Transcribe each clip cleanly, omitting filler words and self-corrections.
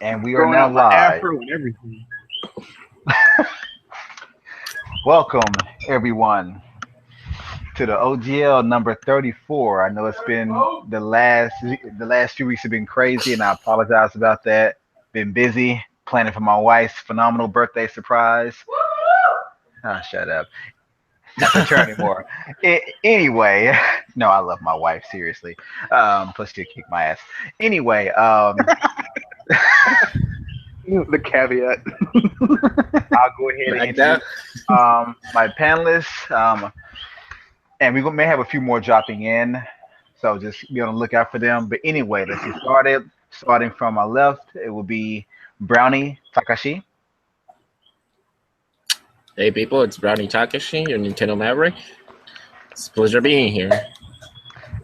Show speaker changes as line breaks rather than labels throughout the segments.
And we are
Growing
now
out my
live.
afro and everything.
Welcome, everyone, to the OGL number 34. I know it's been the last few weeks have been crazy, and I apologize about that. Been busy planning for my wife's phenomenal birthday surprise. Ah, shut up. Not the turn anymore. Anyway, no, I love my wife seriously. Plus she'll kick my ass. Anyway,
The caveat.
I'll go ahead and
Like
introduce
that.
my panelists. And may have a few more dropping in, so just be on the lookout for them. But anyway, let's get started. Starting from my left, it will be Brownie Takashi.
Hey people, it's Brownie Takashi, your Nintendo Maverick. It's a pleasure being here.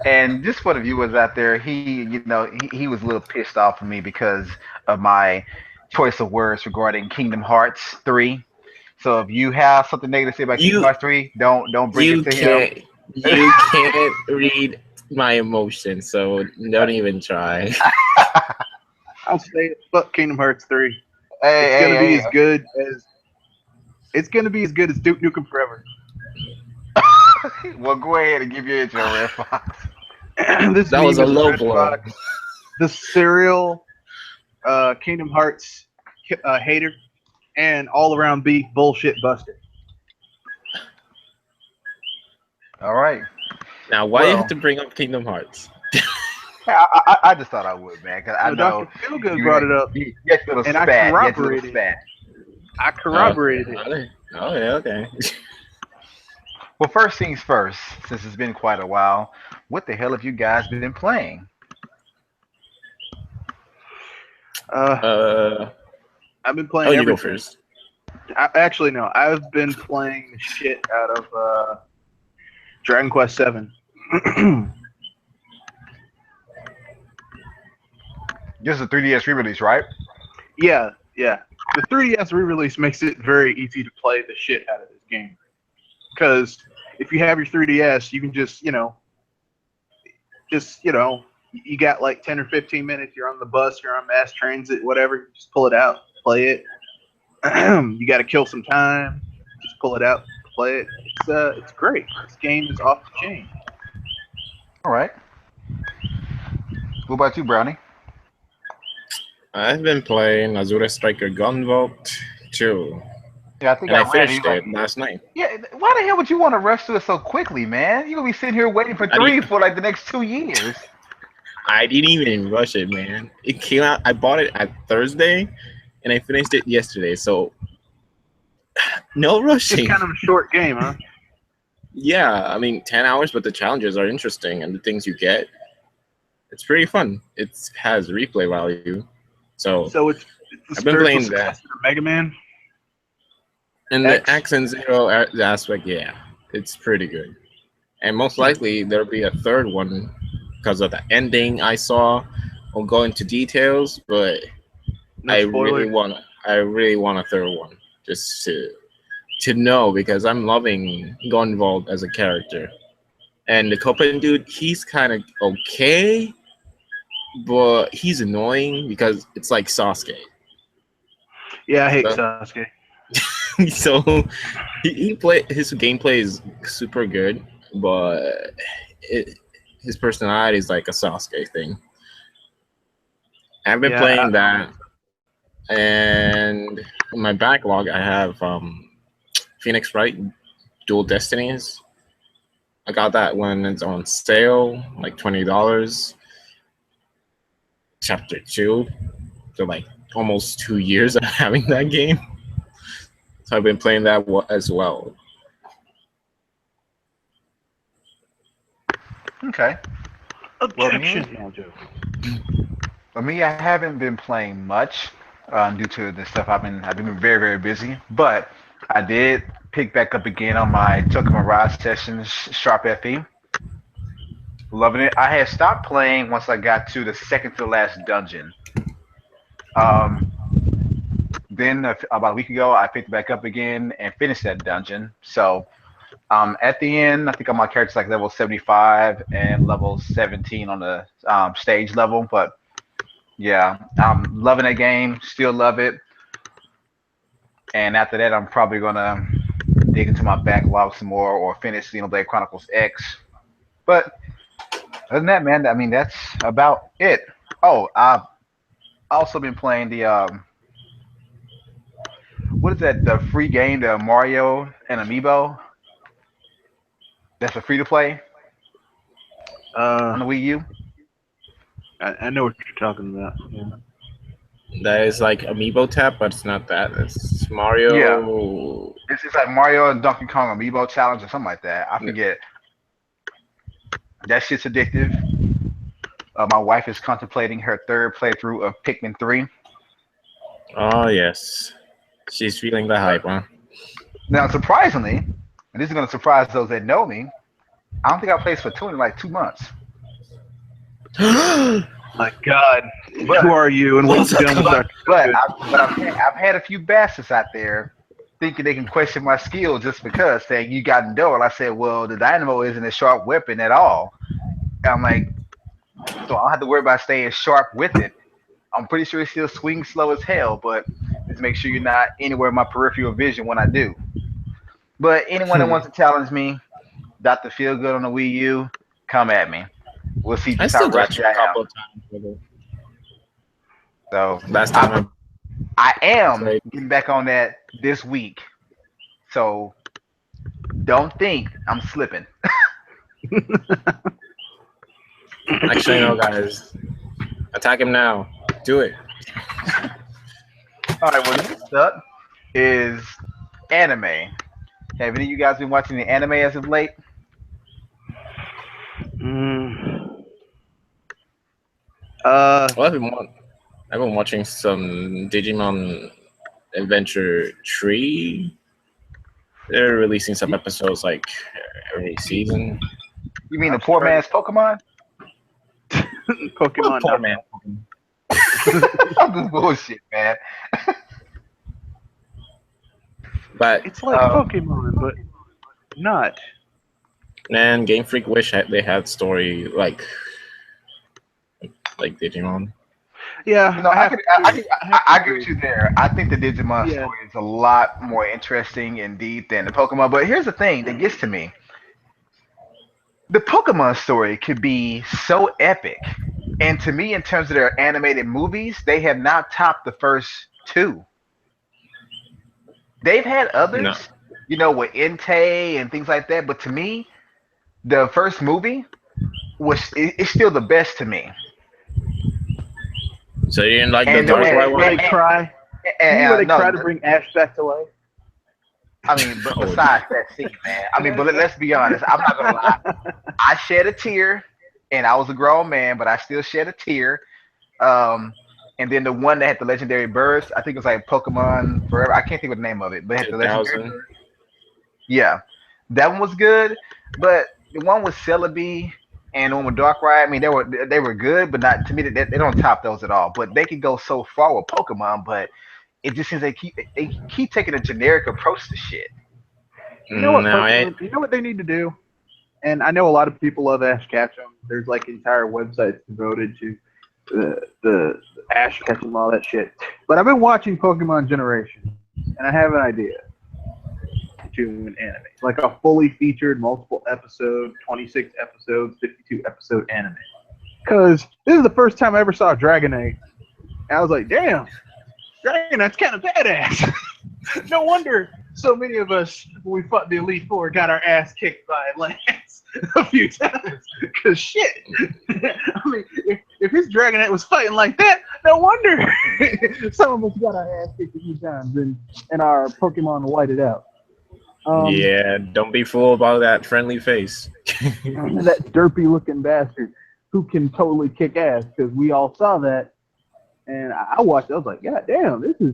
And just for the viewers out there, he was a little pissed off at me because of my choice of words regarding Kingdom Hearts 3. So if you have something negative to say about Kingdom
You
Hearts 3, don't bring
you
it to him.
can't read my emotions, so don't even try.
I'll say it. Fuck Kingdom Hearts 3.
Hey,
It's gonna
hey,
be
hey.
as good as Duke Nukem Forever.
Well, go ahead and give your intro, Red Fox.
This
That was
meme
a
is
low
Red
blow.
Fox, the serial Kingdom Hearts hater, and all around beef bullshit buster.
All right.
Now, why you
Well,
have to bring up Kingdom Hearts?
I just thought I would, man, because I
No,
know
Dr. Feelgood brought it up,
you get a little
and I
spat. You get a little
corroborated.
spat.
I corroborated it.
Okay. Oh yeah, okay.
Well, first things first, since it's been quite a while, what the hell have you guys been playing?
Uh,
Uh,
I've been
oh,
playing
you go
everything.
first.
Actually, no. I've been playing the shit out of Dragon Quest 7.
This is a 3DS re-release, right?
Yeah. The 3DS re-release makes it very easy to play the shit out of this game. Because if you have your 3DS, you can you got like 10 or 15 minutes. You're on the bus, you're on mass transit, whatever. You just pull it out, play it. You got to kill some time. Just pull it out, play it. It's great. This game is off the chain.
All right. What about you, Brownie?
I've been playing Azure Striker Gunvolt 2,
Yeah, I think
and I
I read
finished
you like,
it last night.
yeah. Why the hell would you want to rush through it so quickly, man? You're gonna be sitting here waiting for
I
three
didn't,
for like the next 2 years.
I didn't even rush it, man. It came out. I bought it at Thursday, and I finished it yesterday. So no
It's
rushing.
kind of a short game, huh?
Yeah, I mean 10 hours, but the challenges are interesting, and the things you get, it's pretty fun. It has replay value. So
So it's the
I've been
spiritual
playing that.
successor to Mega Man.
And the
X.
accent zero aspect, yeah, it's pretty good. And most likely there'll be a third one because of the ending I saw. I'll go into details, but
No
I
spoiler.
really want a third one just to know because I'm loving Gunvolt as a character. And the Copen dude, he's kind of okay, but he's annoying because it's like Sasuke.
Yeah, I hate
So-
Sasuke.
So his gameplay is super good, but his personality is like a Sasuke thing. I've been
Yeah,
playing that, and in my backlog I have Phoenix Wright Dual Destinies. I got that when it's on sale, like $20. Chapter 2, so like almost 2 years of having that game. So I've been playing that as well.
Okay.
Objection.
me?
No, I'm joking.
For me, I haven't been playing much due to the stuff I've been very very busy. But I did pick back up again on my Tokyo Mirage sessions, Sharp FE. Loving it. I had stopped playing once I got to the second to the last dungeon. Um, then about a week ago, I picked it back up again and finished that dungeon. So at the end, I think my character's like level 75 and level 17 on the stage level. But Yeah, I'm loving that game. Still love it. And after that, I'm probably gonna dig into my backlog some more or finish Xenoblade Chronicles X. But other than that, man, I mean that's about it. Oh, I've also been playing the what is that? The free game, the Mario and Amiibo. That's a free to play on
Uh,
the Wii U.
I know what you're talking about. Yeah.
That is like Amiibo Tap, but it's not that. It's
Yeah,
Mario.
it's like Mario and Donkey Kong Amiibo challenge or something like that. I forget. That shit's addictive. My wife is contemplating her third playthrough of Pikmin 3.
Oh yes, she's feeling the hype, huh?
Now, surprisingly, and this is going to surprise those that know me, I don't think I played Splatoon in like 2 months.
My God,
But
who are you, and what you done with our
I've had a few bastards out there thinking they can question my skill just because saying you got Endure. I said, well, the Dynamo isn't a sharp weapon at all. And I'm like, so I don't have to worry about staying sharp with it. I'm pretty sure it still swings slow as hell, but just make sure you're not anywhere in my peripheral vision when I do. But anyone that wants to challenge me, Dr. Feelgood on the Wii U, come at me. We'll see
I
just how
still got
rusty
you a
I am.
couple of times with it.
So
Last time
I
I
am
played.
getting back on that this week. So don't think I'm slipping.
Actually, no, guys. Attack him now. Do it.
All right, well, next up is anime. Have any of you guys been watching the anime as of late?
Mm.
Well, I've been watching some Digimon Adventure 3. They're releasing some episodes like every season.
You mean the
I've
poor
started-
man's Pokemon?
Pokemon.
Poor man.
This bullshit, man.
But
It's like Pokemon, but not.
man, Game Freak wish they had story like Digimon.
Yeah,
You know, I agree with you there. I think the Digimon
Yeah.
story is a lot more interesting and deep than the Pokemon. But here's the thing that gets to me: the Pokemon story could be so epic, and to me, in terms of their animated movies, they have not topped the first two. They've had
No.
others, you know, with Entei and things like that. But to me, the first movie it's still the best to me.
So you didn't like the
And
Dark
and,
White one?
Where they cry.
and,
Where they
no,
try to bring Ash back to life.
I mean, but
Oh,
besides that scene, man. I mean, but let's be honest. I'm not gonna lie. I shed a tear, and I was a grown man, but I still shed a tear. Um, and then the one that had the legendary birds, I think it was like Pokemon Forever. I can't think of the name of it, but it had the legendary
2000.
birds. Yeah, that one was good. But the one with Celebi and the one with Darkrai, I mean, they were good, but not to me. They don't top those at all. But they could go so far with Pokemon, but it just seems they keep taking a generic approach to shit.
You know what?
No,
You know what they need to do? And I know a lot of people love Ash Ketchum. There's like entire websites devoted to the Ash Ketchum, all that shit. But I've been watching Pokemon Generation, and I have an idea to an anime, like a fully featured, multiple episode, 26 episodes, 52 episode anime. Because this is the first time I ever saw Dragonite, and I was like, damn, Dragonite's kind of badass. No wonder so many of us, when we fought the Elite Four, got our ass kicked by Lance a few times. Because shit, I mean, if his Dragonite was fighting like that, no wonder some of us got our ass kicked a few times and our Pokemon whited out.
yeah, don't be fooled by that friendly face.
That derpy looking bastard who can totally kick ass, because we all saw that. And I watched it, I was like, God damn, this is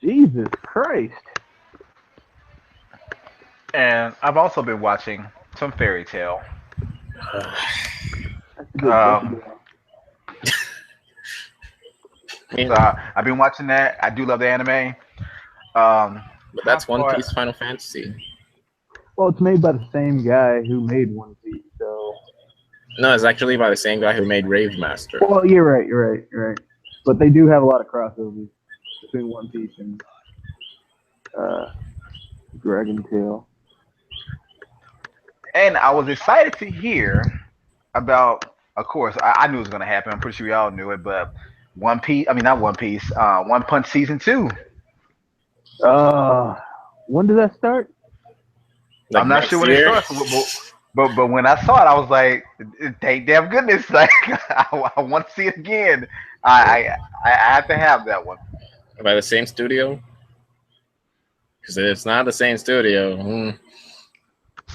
Jesus Christ.
And I've also been watching some Fairy Tale.
That's a good
Um,
I mean,
So I've been watching that. I do love the anime. Um,
but that's
how
One
far-
Piece Final Fantasy.
Well, it's made by the same guy who made One Piece, so
No, it's actually by the same guy who made Rave Master.
Well, you're right. But they do have a lot of crossovers between One Piece and Dragon Tail.
And I was excited to hear about. Of course, I knew it was going to happen. I'm pretty sure we all knew it, but One Piece. I mean, not One Piece. One Punch season 2.
When does that start?
Like
I'm not
next
sure when
year?
it starts, but when I saw it, I was like, "Thank damn goodness!" Like, I want to see it again. I have to have that one.
By the same studio? Because if it's not the same studio,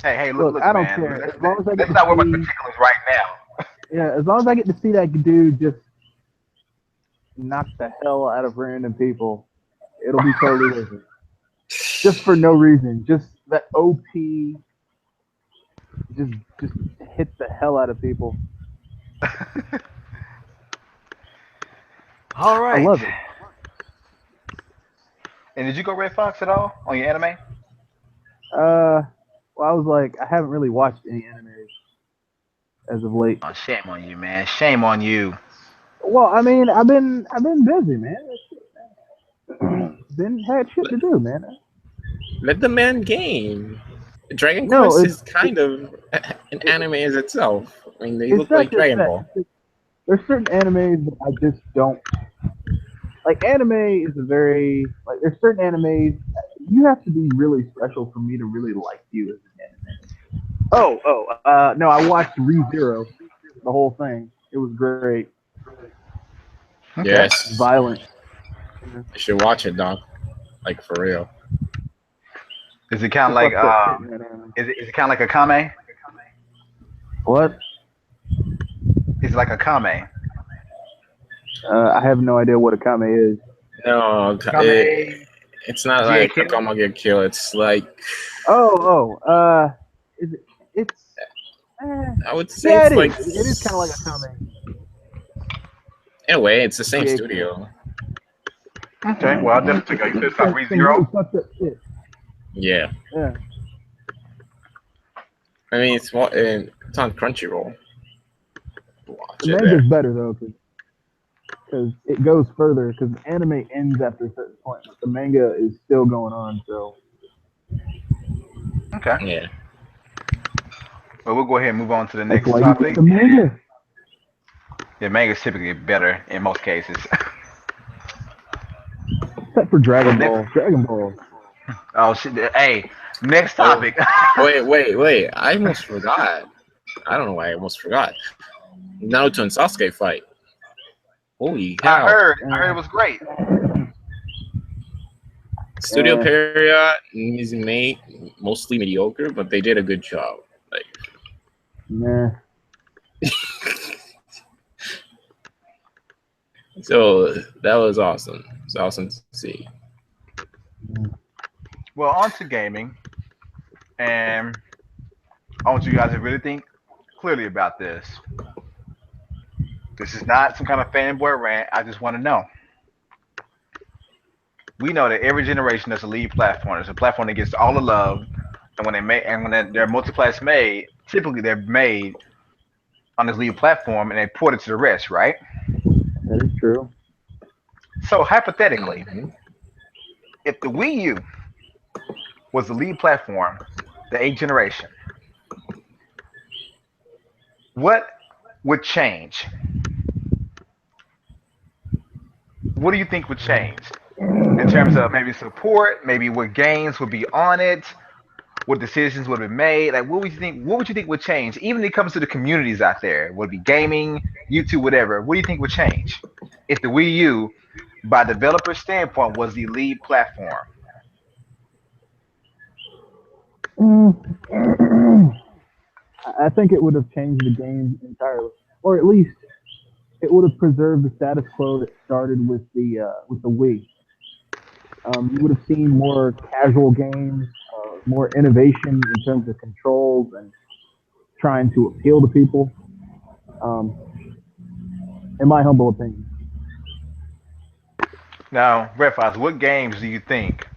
Hey,
Look,
look,
I don't
man.
care. As long as I get
Let's
to
not worry about the
see,
particulars right now.
yeah, as long as I get to see that dude just knock the hell out of random people, it'll be totally worth it. Just for no reason, just that OP, just hit the hell out of people.
All
I
right.
love it.
And did you go Red Fox at all on your anime?
Well, I was like, I haven't really watched any animes as of late.
Oh, shame on you, man. Shame on you.
Well, I mean, I've been busy, man. Been had shit to do, man.
let the man game. Dragon
No,
Quest is kind of an anime as itself. I mean, they
it's
look
not
like
just
Dragon
that.
Ball.
There's certain animes that I just don't like. Anime is a very like. There's certain animes you have to be really special for me to really like you as an anime. No, I watched ReZero, the whole thing. It was great.
Okay.
Yes,
Violent.
you should watch it, Doc. Like for real.
Is it kind of
Just
like
fucked up shit in that anime.
is it kind of like a kame?
What?
Is it like a kame?
I have no idea what a kame is.
No,
Kame.
it's not
G.A.
like
Kill?
Akama get killed. It's like
Is it? It's.
I would say
Yeah,
it's
it
like
is. It is kind of like a kame.
in a way, it's the same
G.A.
studio.
Okay. Well, I'll definitely go. You said it's
Some
not
really
ReZero.
fucked up shit.
Yeah,
Yeah.
I mean it's on Crunchyroll. Watch
The
it
manga's
there.
better though, because it goes further. Because the anime ends after a certain point, but the manga is still going on. So
Okay.
Yeah,
Well, we'll go ahead and move on to the
that's
next
why you
topic.
get the manga.
Yeah, manga's typically better in most cases.
Except for Dragon
Well,
Ball. Dragon Ball.
Oh shit! Hey, next
Oh.
topic.
wait! I almost forgot. I don't know why I almost forgot. Naruto and Sasuke fight. Holy
I
cow!
heard it was great.
Studio
Yeah.
Period is made mostly mediocre, but they did a good job. Like,
Nah.
so that was awesome. It's awesome to see.
Well, on to gaming, and I want you guys to really think clearly about this. This is not some kind of fanboy rant. I just want to know. We know that every generation there's a lead platform. There's a platform that gets all the love, and when they're multiplats made, typically they're made on this lead platform and they port it to the rest, right?
That is true.
So hypothetically,
Mhm.
if the Wii U was the lead platform, the 8th generation, what would change? What do you think would change in terms of maybe support, maybe what games would be on it, what decisions would be made? Like, what would you think? What would you think would change? Even when it comes to the communities out there, would it be gaming, YouTube, whatever. What do you think would change if the Wii U, by developer standpoint, was the lead platform?
I think it would have changed the game entirely, or at least it would have preserved the status quo that started with the Wii. You would have seen more casual games, more innovation in terms of controls and trying to appeal to people. Um, in my humble opinion.
Now, Red Fox, what games do you think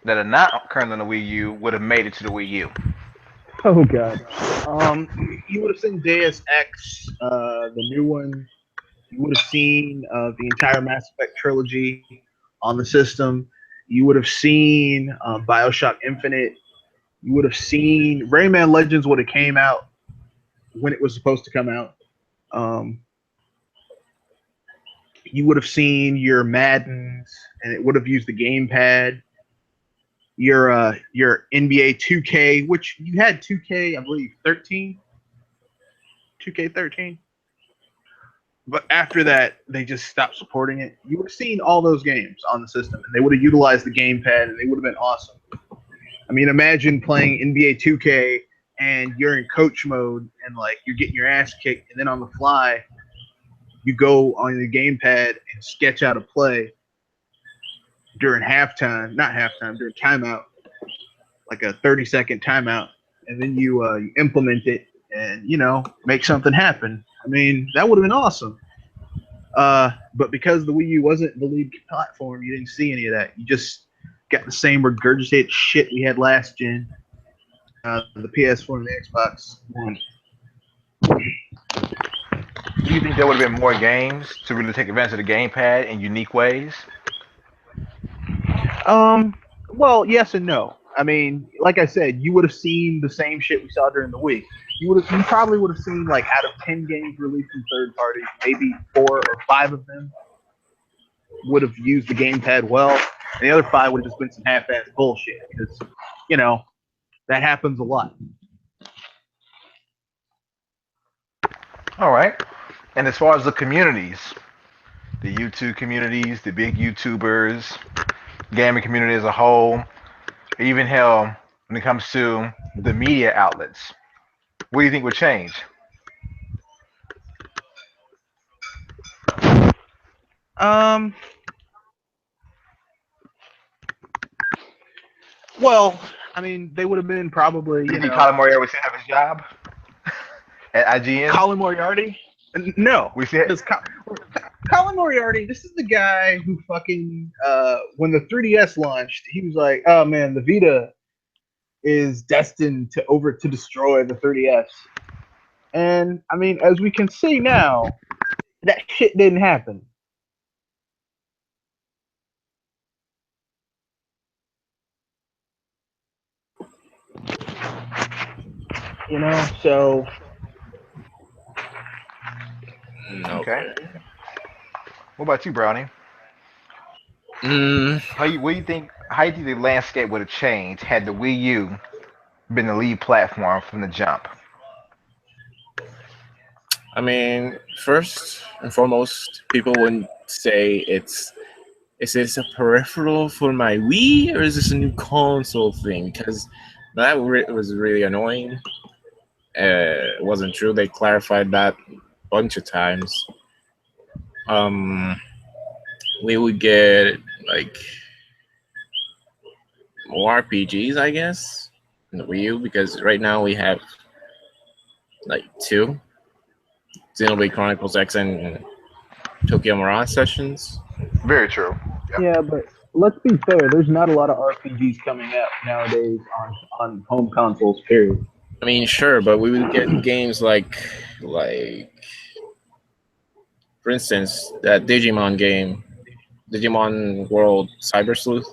that are not currently on the Wii U would have made it to the Wii U?
Oh God.
You would have seen Deus Ex, the new one. You would have seen the entire Mass Effect trilogy on the system. You would have seen Bioshock Infinite. You would have seen Rayman Legends would have came out when it was supposed to come out. Um, you would have seen your Maddens, and it would have used the gamepad. Your NBA 2K, which you had 2K, I believe 13, 2K13. But after that, they just stopped supporting it. You would have seen all those games on the system, and they would have utilized the gamepad, and they would have been awesome. I mean, imagine playing NBA 2K and you're in coach mode, and like you're getting your ass kicked, and then on the fly, you go on the gamepad and sketch out a play during halftime, not halftime, during timeout, like a 30-second timeout, and then you implement it and make something happen. I mean, that would have been awesome. But because the Wii U wasn't the lead platform, you didn't see any of that. You just got the same regurgitated shit we had last gen, the PS4 and the Xbox One.
Do you think there would have been more games to really take advantage of the gamepad in unique ways?
Well, yes and no. I mean, like I said, you would have seen the same shit we saw during the Wii. You probably would have seen like out of 10 games released from third parties, maybe 4 or 5 of them would have used the gamepad well, and the other 5 would have just been some half-ass bullshit because that happens a lot.
All right. And as far as the communities, the YouTube communities, the big YouTubers, gaming community as a whole, even hell, when it comes to the media outlets, what do you think would change?
Um, well, I mean, they would have been probably,
Do you think Colin Moriarty would still have his job at IGN?
Colin Moriarty? No,
We see it.
Colin Moriarty, this is the guy who fucking when the 3DS launched, he was like, "Oh man, the Vita is destined to destroy the 3DS." And I mean, as we can see now, that shit didn't happen. So
Okay. What about you, Brownie?
Mm,
What do you think? How do you think the landscape would have changed had the Wii U been the lead platform from the jump?
I mean, first and foremost, people wouldn't say is this a peripheral for my Wii or is this a new console thing? Because was really annoying. It wasn't true. They clarified that a bunch of times. We would get like more RPGs, I guess, in the Wii U because right now we have like 2 Xenoblade Chronicles X and Tokyo Mirage Sessions.
Very true.
Yeah, but let's be fair. There's not a lot of RPGs coming out nowadays on home consoles. Period.
I mean, sure, but we would get games like, for instance, that Digimon game, Digimon World Cyber Sleuth.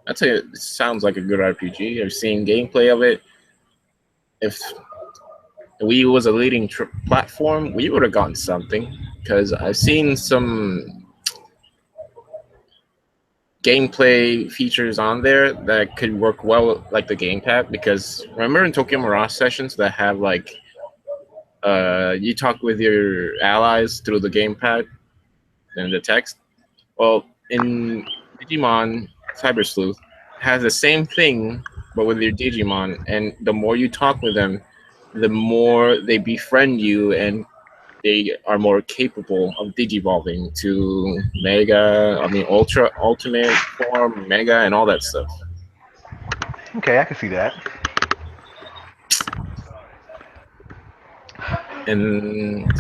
It sounds like a good RPG. I've seen gameplay of it. If Wii U was a leading platform, we would have gotten something because I've seen some gameplay features on there that could work well like the gamepad. Because remember in Tokyo Mirage Sessions that have like you talk with your allies through the gamepad and the text. Well, in Digimon Cyber Sleuth has the same thing but with your Digimon, and the more you talk with them, the more they befriend you and they are more capable of digivolving to Ultra, Ultimate form, Mega, and all that stuff.
Okay, I can see that.
And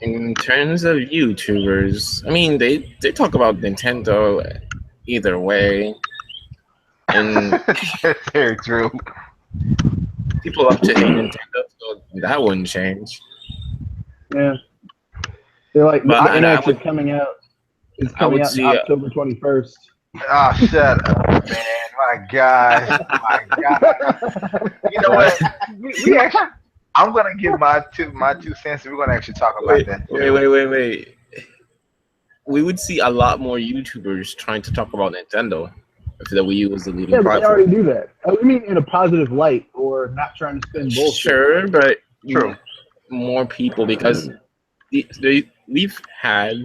in terms of YouTubers, I mean, they talk about Nintendo either way. and
That's very true.
people love to hate Nintendo, so that wouldn't change.
Yeah. They're like the
But I
NX
would,
is coming out. It's
I
coming
would
out in
see.
October 21st.
Oh, shut up, man. My gosh. My God. You know
What?
what? We actually, I'm gonna give my two cents. And we're gonna actually talk about
Wait,
that
wait,
too.
wait, wait, wait. We would see a lot more YouTubers trying to talk about Nintendo if the Wii U was the leading
Yeah, but they already
platform.
do that. I mean, in a positive light, or not trying to spin bullshit.
Sure, but
True.
more people because we've had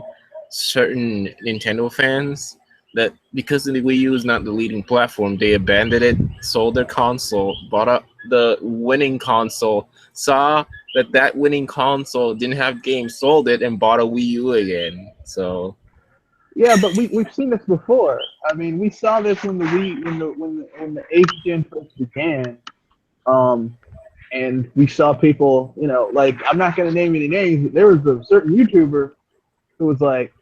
certain Nintendo fans that because the Wii U is not the leading platform, they abandoned it, sold their console, bought up the winning console, saw that winning console didn't have games, sold it, and bought a Wii U again. So
Yeah, but we've seen this before. I mean, we saw this when the Wii when the eighth gen first began. Um, and we saw people, like I'm not gonna name any names, but there was a certain YouTuber who was like,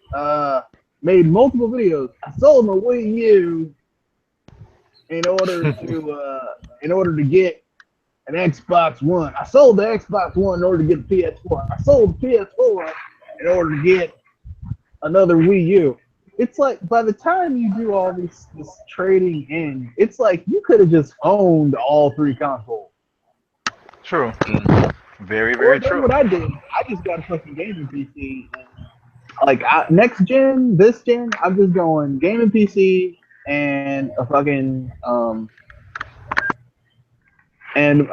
made multiple videos. I sold my Wii U in order to get an Xbox One. I sold the Xbox One in order to get the PS4. I sold the PS4 in order to get another Wii U. It's like by the time you do all this trading in, it's like you could have just owned all three consoles.
True. Very,
Or
very
that's
true.
what I did. I just got a fucking gaming PC. And like next gen, this gen, I'm just going gaming PC and a fucking and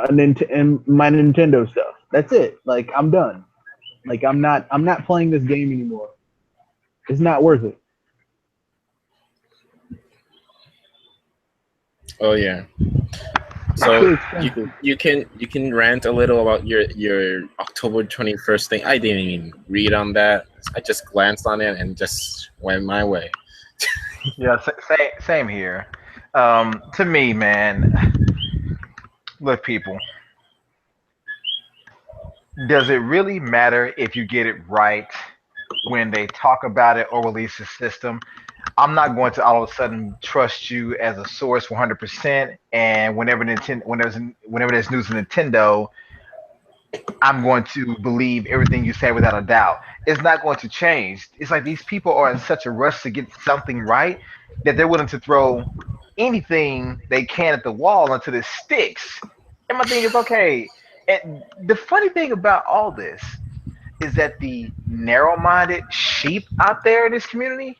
my Nintendo stuff. That's it. Like I'm done. Like I'm not playing this game anymore. It's not worth it.
oh yeah.
It's
So
too expensive.
you can rant a little about your October 21st thing. I didn't even read on that. I just glanced on it and just went my way.
Yeah, same here. To me, man, look, people, does it really matter if you get it right when they talk about it or release the system? I'm not going to all of a sudden trust you as a source 100%. And whenever there's news of Nintendo, I'm going to believe everything you say without a doubt. It's not going to change. It's like these people are in such a rush to get something right that they're willing to throw anything they can at the wall until it sticks. And my thing is, okay. And the funny thing about all this is that the narrow-minded sheep out there in this community,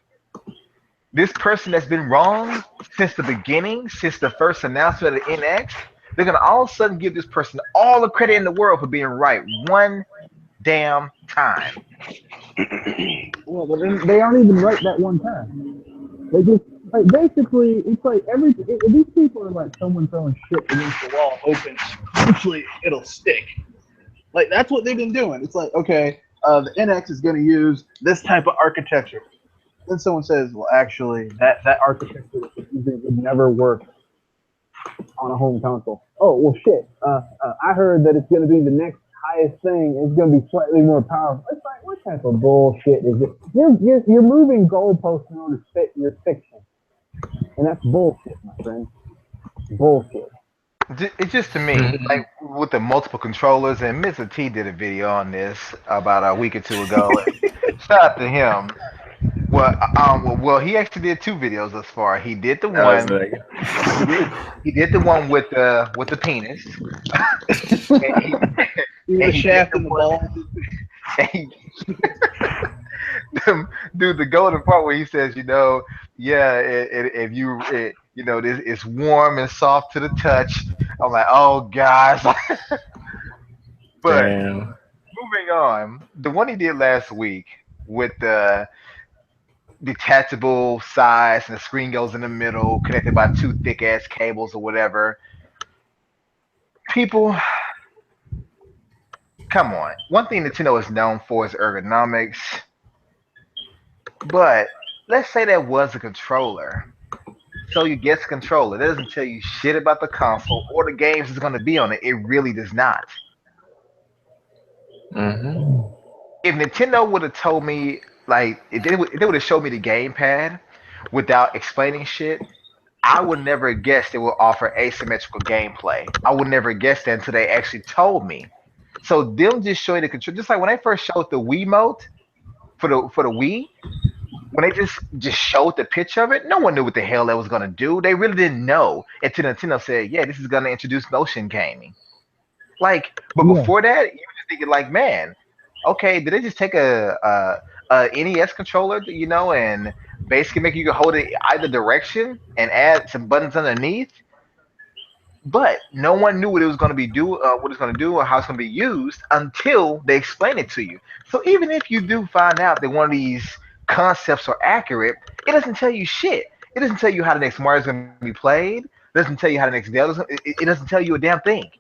this person that's been wrong since the beginning, since the first announcement of the NX, they're gonna all of a sudden give this person all the credit in the world for being right one damn time.
Well, but then they aren't even right that one time. They just like basically it's like these people are like someone throwing shit against the wall, hoping eventually it'll stick. Like that's what they've been doing. It's like okay, the NX is going to use this type of architecture. Then someone says, well, actually, that architecture would never work on a home console. Oh well, shit. I heard that it's going to be the next highest thing. It's going to be slightly more powerful. It's like what type of bullshit is it? You're moving goalposts in order to fit your fiction, and that's bullshit, my friend. Bullshit.
It's just to me, like with the multiple controllers, and Mr. T did a video on this about a week or two ago. Shout out to him. Well, he actually did two videos thus far. He did the
I was
one.
like,
He did the one with the penis. And he,
The
and he did
shaft
the
in the
one.
ball.
And he, dude, the golden part where he says, yeah, if this it's warm and soft to the touch. I'm like, oh gosh. But
damn.
moving on, the one he did last week with the detachable sides and the screen goes in the middle, connected by two thick ass cables or whatever. People, come on. One thing Nintendo is known for is ergonomics, but let's say that was a controller. So you get the controller. That doesn't tell you shit about the console or the games that's going to be on it. It really does not.
Mm-hmm.
If Nintendo would have told me, like, if they would have showed me the gamepad without explaining shit, I would never guess they will offer asymmetrical gameplay. I would never guess that until they actually told me. So them just showing the control, just like when they first showed the Wiimote for the Wii, when they just showed the picture of it, no one knew what the hell that was gonna do. They really didn't know until Nintendo said, "Yeah, this is gonna introduce motion gaming." Like, but
Yeah,
before that, you were just thinking like, "Man, okay, did they just take a NES controller, and basically make you can hold it either direction and add some buttons underneath?" But no one knew what it was going to what it's going to do, or how it's going to be used until they explain it to you. So even if you do find out that one of these concepts are accurate, it doesn't tell you shit. It doesn't tell you how the next Mario is going to be played. It doesn't tell you how the next Zelda. It doesn't tell you a damn thing.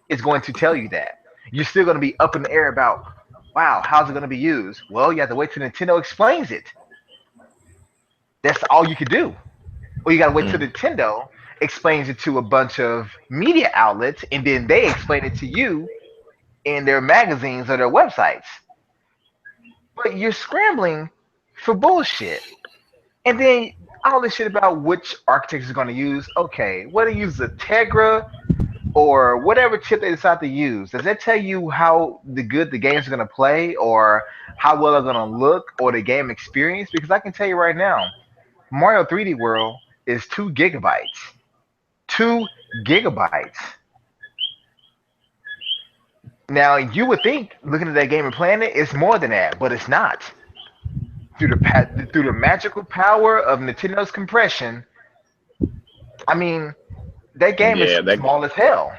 It's going to tell you that you're still going to be up in the air about, wow, how's it going to be used? Well, you have to wait till Nintendo explains it. That's all you can do. Or you got to wait till
Mm.
Nintendo explains it to a bunch of media outlets, and then they explain it to you in their magazines or their websites. But you're scrambling for bullshit. And then all this shit about which architecture is going to use. Okay, whether you use a Tegra or whatever chip they decide to use, does that tell you how good the games are going to play, or how well they're going to look, or the game experience? Because I can tell you right now, Mario 3D World is 2 gigabytes. 2 gigabytes. Now you would think, looking at that game and playing it, it's more than that, but it's not. Through the magical power of Nintendo's compression, I mean, that game is
Yeah,
small as hell,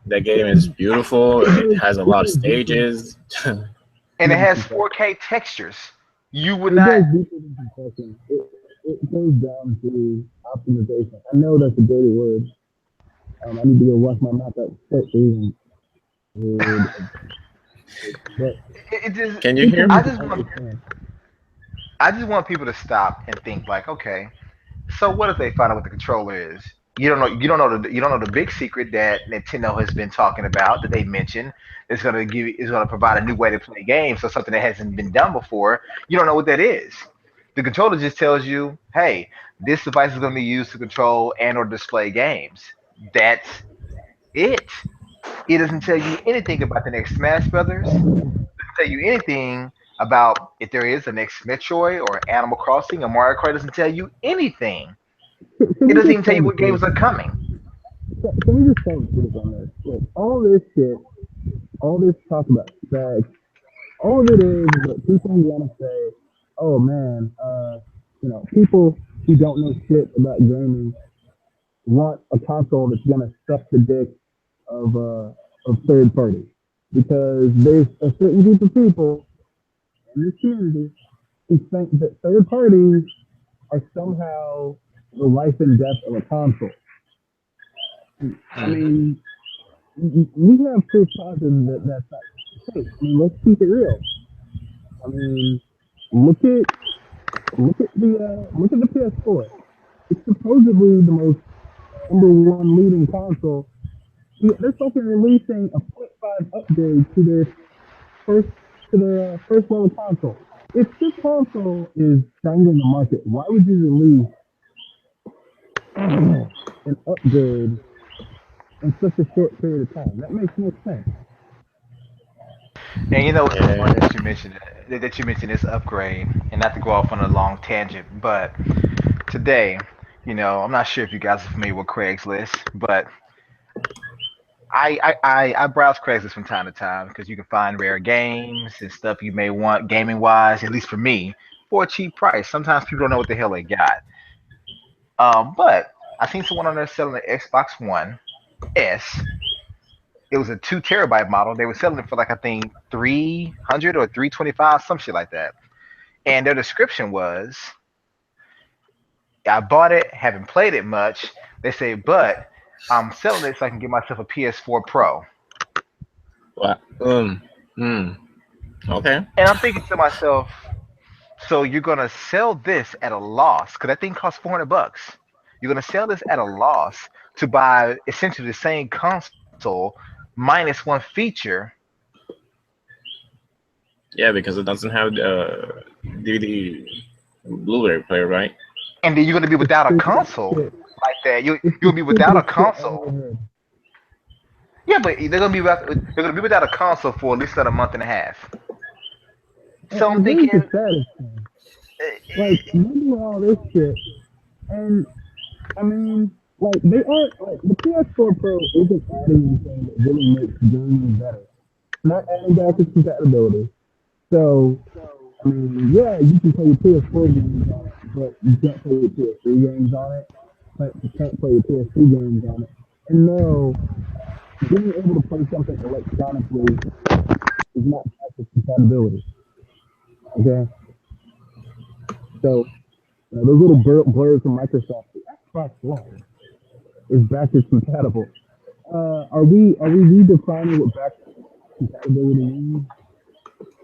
that game is beautiful. It has a lot of stages.
and it has 4K textures. You would
it
not.
goes deeper than compression. It goes down to optimization. I know that's a dirty word. I need to go wash my mouth out quickly. And, but
It just.
Can you
people
hear
I
me?
need to
just want.
understand.
I just want people to stop and think like, okay, so what if they find out what the controller is? You don't know. You don't know You don't know the big secret that Nintendo has been talking about, that they mentioned. Is going to provide a new way to play games, so something that hasn't been done before. You don't know what that is. The controller just tells you, hey, this device is going to be used to control and or display games. That's it. It doesn't tell you anything about the next Smash Brothers. It doesn't tell you anything about if there is a next Metroid or Animal Crossing or Mario Kart. It doesn't tell you anything.
Can
It
we
doesn't
just
even tell
tell
you
the
what games
truth?
are coming.
Can we just tell the truth on this? Look, all this shit, all this talk about sex, all of it is that people want to say, oh man, people who don't know shit about gaming want a console that's gonna suck the dick of third parties, because there's a certain group of people in this community who think that third parties are somehow the life and death of a console. I
Mm.
mean, we have proof positive that that's not the case. I mean, let's keep it real. I mean, look at look at the PS4. It's supposedly the most number one leading console. They're fucking releasing a point 0.5 upgrade to their first first level console. If this console is strangling the market, why would you release an upgrade in such a short period of time? That makes no sense.
And you know what's so
Yeah.
funny that you mentioned this upgrade, and not to go off on a long tangent, but today, I'm not sure if you guys are familiar with Craigslist, but I browse Craigslist from time to time because you can find rare games and stuff you may want gaming wise, at least for me, for a cheap price. Sometimes people don't know what the hell they got. But I seen someone on there selling an Xbox One S. It was a 2 terabyte model. They were selling it for like, I think, 300 or 325, some shit like that. And their description was, I bought it, haven't played it much. They say, but I'm selling it so I can get myself a PS4 Pro.
What? Okay.
And I'm thinking to myself, so you're gonna sell this at a loss because that thing costs $400. You're gonna sell this at a loss to buy essentially the same console minus one feature.
Yeah, because it doesn't have the DVD Blu-ray player, right?
And then you're gonna be without a console like that. You'll be without a console. Yeah, but they're gonna be without a console for at least another month and a half. So I'm
And here's the
thinking,
saddest thing. Like,
eh,
you do all this shit, and I mean, like, they aren't, like, the PS4 Pro isn't adding anything that really makes gaming better. It's not adding backwards compatibility. So, I mean, yeah, you can play your PS4 games on it, but you can't play your PS3 games on it. But you can't play your PS2 games on it. And no, being able to play something electronically is not backwards compatibility. Okay? So, those little blurs from Microsoft, the Xbox One is backwards compatible. Are we redefining what backwards compatibility means?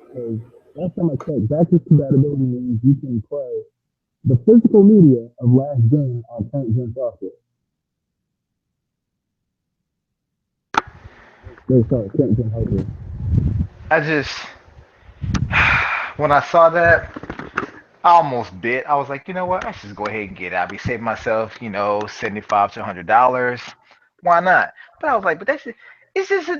Because last time I checked, backwards compatibility means you can play the physical media of last gen on current gen software. No, sorry, current gen hardware.
I just when I saw that, I almost bit. I was like, you know what? I should just go ahead and get it. I'll be saving myself, $75 to $100. Why not? But I was like, but it's just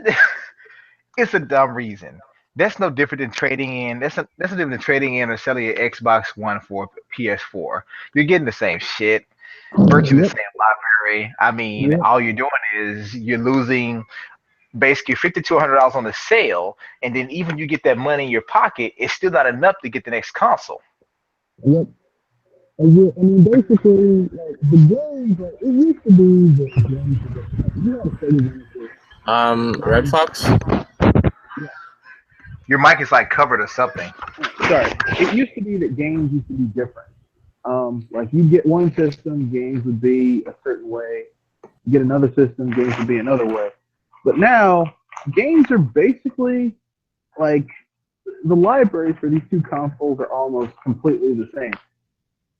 it's a dumb reason. That's no different than trading in. That's no different than trading in or selling your Xbox One for PS4. You're getting the same shit, virtually the
Yep,
same library. I mean,
yep,
all you're doing is you're losing basically $5,200 on the sale, and then even you get that money in your pocket, it's still not enough to get the next console.
yep. I mean, basically, like, the games, like, it used to be that the games were just, like, you had a Sega Genesis.
Red Fox.
Yeah,
Your mic is like covered or something.
sorry. It used to be that games used to be different. Like, you get one system, games would be a certain way. You get another system, games would be another way. But now, games are basically like the libraries for these two consoles are almost completely the same.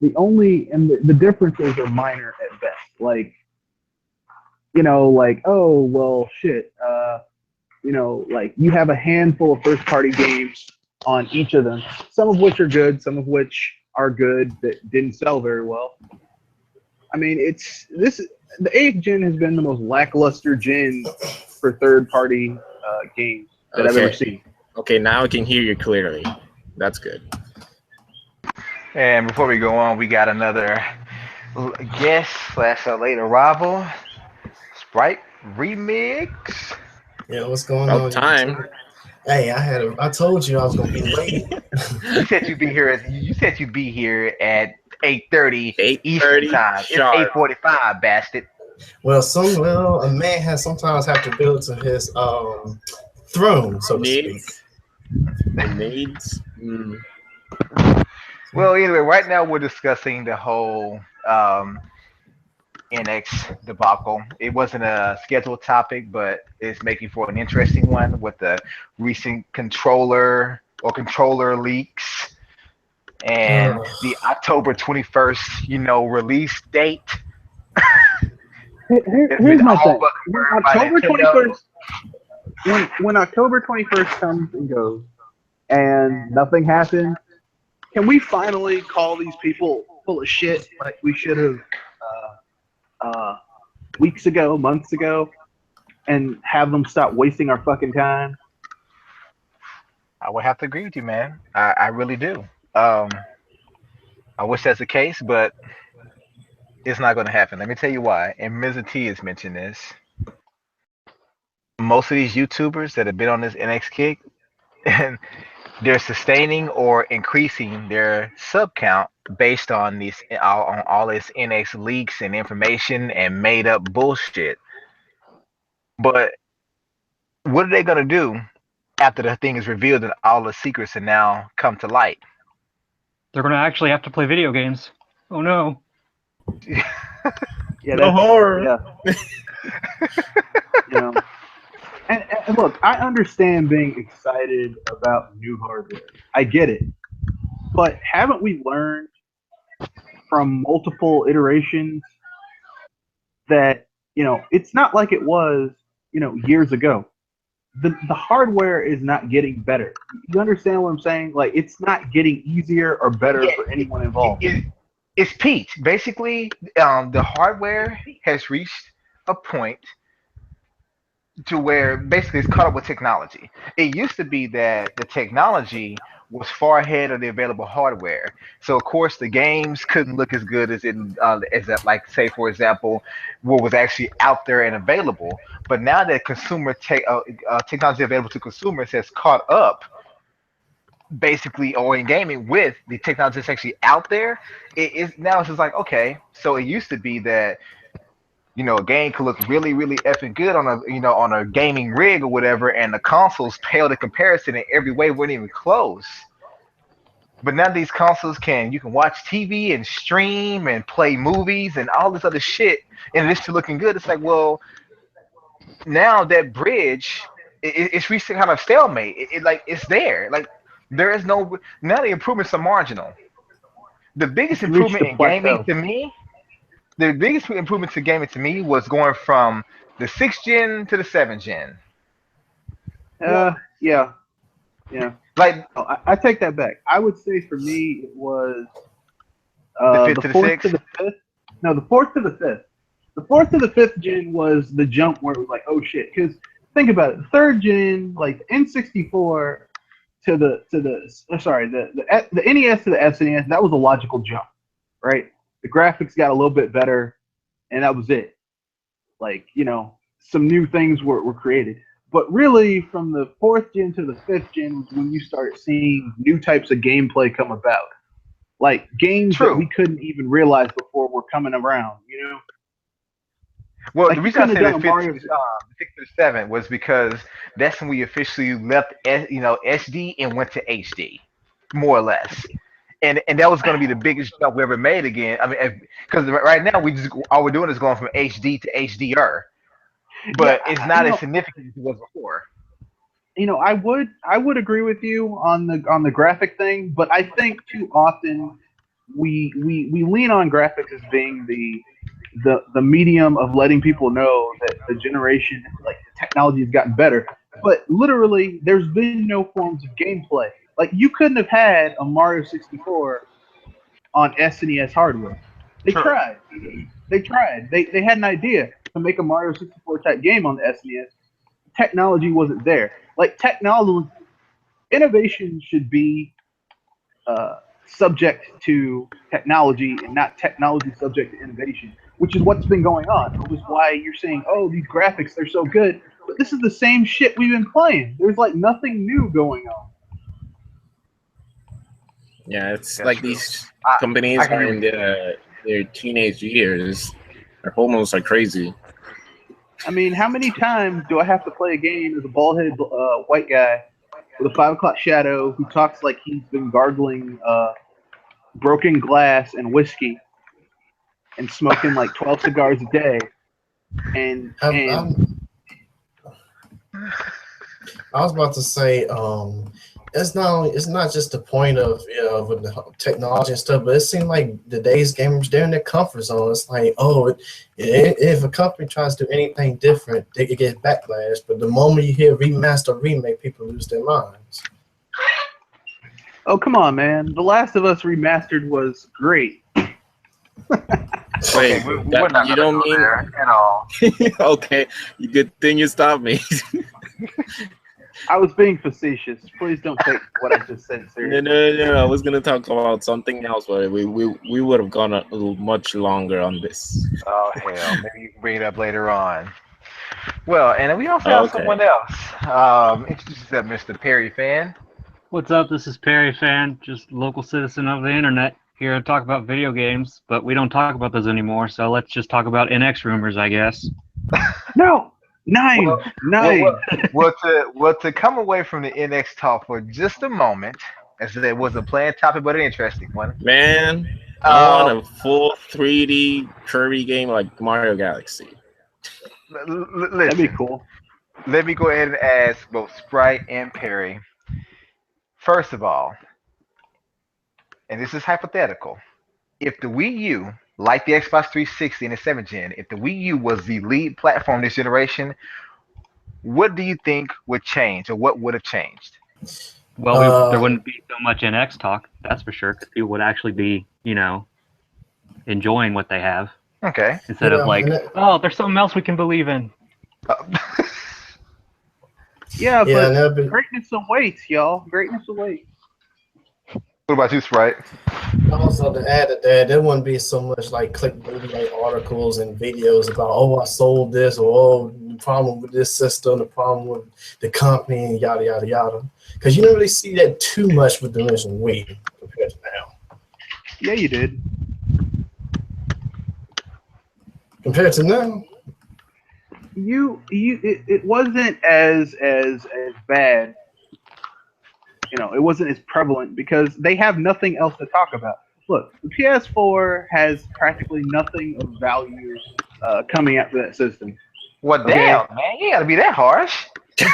The differences are minor at best. Like, like, oh well, shit. Like, you have a handful of first party games on each of them. Some of which are good, some of which are good that didn't sell very well. I mean, the eighth gen has been the most lackluster gen for third party games that I've ever
Okay.
seen.
Okay, now I can hear you clearly. That's good.
And before we go on, we got another guest slash late arrival, Sprite remix.
Yeah, what's going
About
on?
time.
Hey, I told you I was gonna be late.
You said you'd be here at 8:30 Eastern
8:30
time. It's
sharp.
8:45, bastard.
Well, a man has sometimes have to build to his throne, so to speak.
Needs.
Well, anyway, right now we're discussing the whole NX debacle. It wasn't a scheduled topic, but it's making for an interesting one with the recent controller leaks and the October 21st, release date.
Here's my thing.
When October 21st,
When October 21st comes and goes, and nothing happens, can we finally call these people full of shit like we should have weeks ago, months ago, and have them stop wasting our fucking time?
I would have to agree with you, man. I really do. I wish that's the case, but it's not going to happen. Let me tell you why. And Mr. T has mentioned this. Most of these YouTubers that have been on this NX kick, and they're sustaining or increasing their sub count based on all this NX leaks and information and made up bullshit. But what are they gonna do after the thing is revealed and all the secrets have now come to light?
They're going to actually have to play video games. Oh no.
Yeah,
No horror.
Yeah. And look, I understand being excited about new hardware. I get it. But haven't we learned from multiple iterations that, it's not like it was, years ago. The hardware is not getting better. You understand what I'm saying? Like, it's not getting easier or better for anyone involved.
it's peaked. Basically, the hardware has reached a point to where basically it's caught up with technology. It used to be that the technology was far ahead of the available hardware. So of course the games couldn't look as good as that, like say for example, what was actually out there and available. But now that technology available to consumers has caught up, basically, or in gaming with the technology that's actually out there, it is now it's just like okay. So it used to be that a game could look really, really effing good on a gaming rig or whatever, and the consoles paled in comparison in every way, weren't even close. But now these consoles you can watch TV and stream and play movies and all this other shit, and it's still looking good. It's like, well, now that bridge, it's reached a kind of stalemate. Like it's there. Like there is no now the improvements are marginal. The biggest
It's reached
improvement
a
in gaming
plateau.
to me the biggest improvement to gaming to me was going from the 6th gen to the 7th gen.
Yeah, yeah.
Like
Oh, I take that back. I would say for me it was
the fifth
the
to the
fourth to
sixth.
the fifth. No, the fourth to the fifth. The fourth to the fifth gen was the jump where it was like, oh shit. Because think about it, the third gen, like the N64 the NES to the SNES, that was a logical jump, right? The graphics got a little bit better, and that was it. Like some new things were created. But really, from the fourth gen to the fifth gen was when you start seeing new types of gameplay come about, like games that we
True.
couldn't even realize before were coming around.
Well, the
Like you
reason I
couldn't have
say
done
the
a
fifth,
Mario.
the sixth to the seventh was because that's when we officially left, SD and went to HD, more or less. And that was going to be the biggest jump we ever made again. I mean, because right now all we're doing is going from HD to HDR,
Yeah,
but it's not as significant as it was before.
I would agree with you on the graphic thing, but I think too often we lean on graphics as being the medium of letting people know that the generation, like the technology has gotten better. But literally, there's been no forms of gameplay. Like you couldn't have had a Mario 64 on SNES hardware. They
True.
tried. They tried. They had an idea to make a Mario 64 type game on the SNES. Technology wasn't there. Like technology innovation should be subject to technology and not technology subject to innovation, which is what's been going on. It was why you're saying, oh, these graphics, they're so good. But this is the same shit we've been playing. There's like nothing new going on.
Yeah, it's
That's
like
true.
these
I
companies
can
are
agree
in
with you.
their teenage years. Their hormones are crazy.
I mean, how many times do I have to play a game as a bald-headed white guy with a 5 o'clock shadow who talks like he's been gargling broken glass and whiskey and smoking like 12 cigars a day and
I'm,
and
I'm, I was about to say, it's not just the point of with the technology and stuff, but it seems like today's gamers, they're in their comfort zone. It's like, if a company tries to do anything different, they could get backlash. But the moment you hear remaster, remake, people lose their minds.
oh come on, man, The Last of Us remastered was great.
Okay,
Wait,
we're not
you
gonna
don't
go
mean
there at all.
okay? Good thing you stopped me.
I was being facetious. Please don't take what I just said
No,
seriously.
no. I was gonna talk about something else, but we would have gone a little much longer on this.
Oh hell, maybe you can bring it up later on. Well, and then we also have
Okay.
someone else. Introduce yourself, Mr. Perry fan.
What's up? This is Perry Fan, just local citizen of the internet, here to talk about video games, but we don't talk about those anymore, so let's just talk about NX rumors, I guess.
No,
Well,
nine,
well, well,
nine.
well, to come away from the NX talk for just a moment, as it was a planned topic, but an interesting one.
Man, I want
Um,
a full 3D Kirby game like Mario Galaxy.
That'd be
listen,
cool.
let me go ahead and ask both Sprite and Perry. First of all, and this is hypothetical, if the Wii U, like the Xbox 360 and the 7th gen, if the Wii U was the lead platform this generation, what do you think would change, or what would have changed?
Well, there
Uh,
wouldn't be so much NX talk, that's for sure, because people would actually be, enjoying what they have
Okay.
instead of like, oh, there's something else we can believe in.
Yeah,
Yeah,
but
that'd be-
greatness awaits, y'all. Greatness awaits.
What about you, Sprite?
Also, to add to that, there wouldn't be so much like clickbaity like articles and videos about, oh, I sold this, or oh, the problem with this system, the problem with the company, and yada yada yada. Because you don't really see that too much with the original Wii compared to now.
Yeah, you did.
Compared to now,
It wasn't as bad. You know, it wasn't as prevalent because they have nothing else to talk about. Look, the PS4 has practically nothing of value coming out of that system.
Well,
Okay.
damn, man, you gotta be that harsh.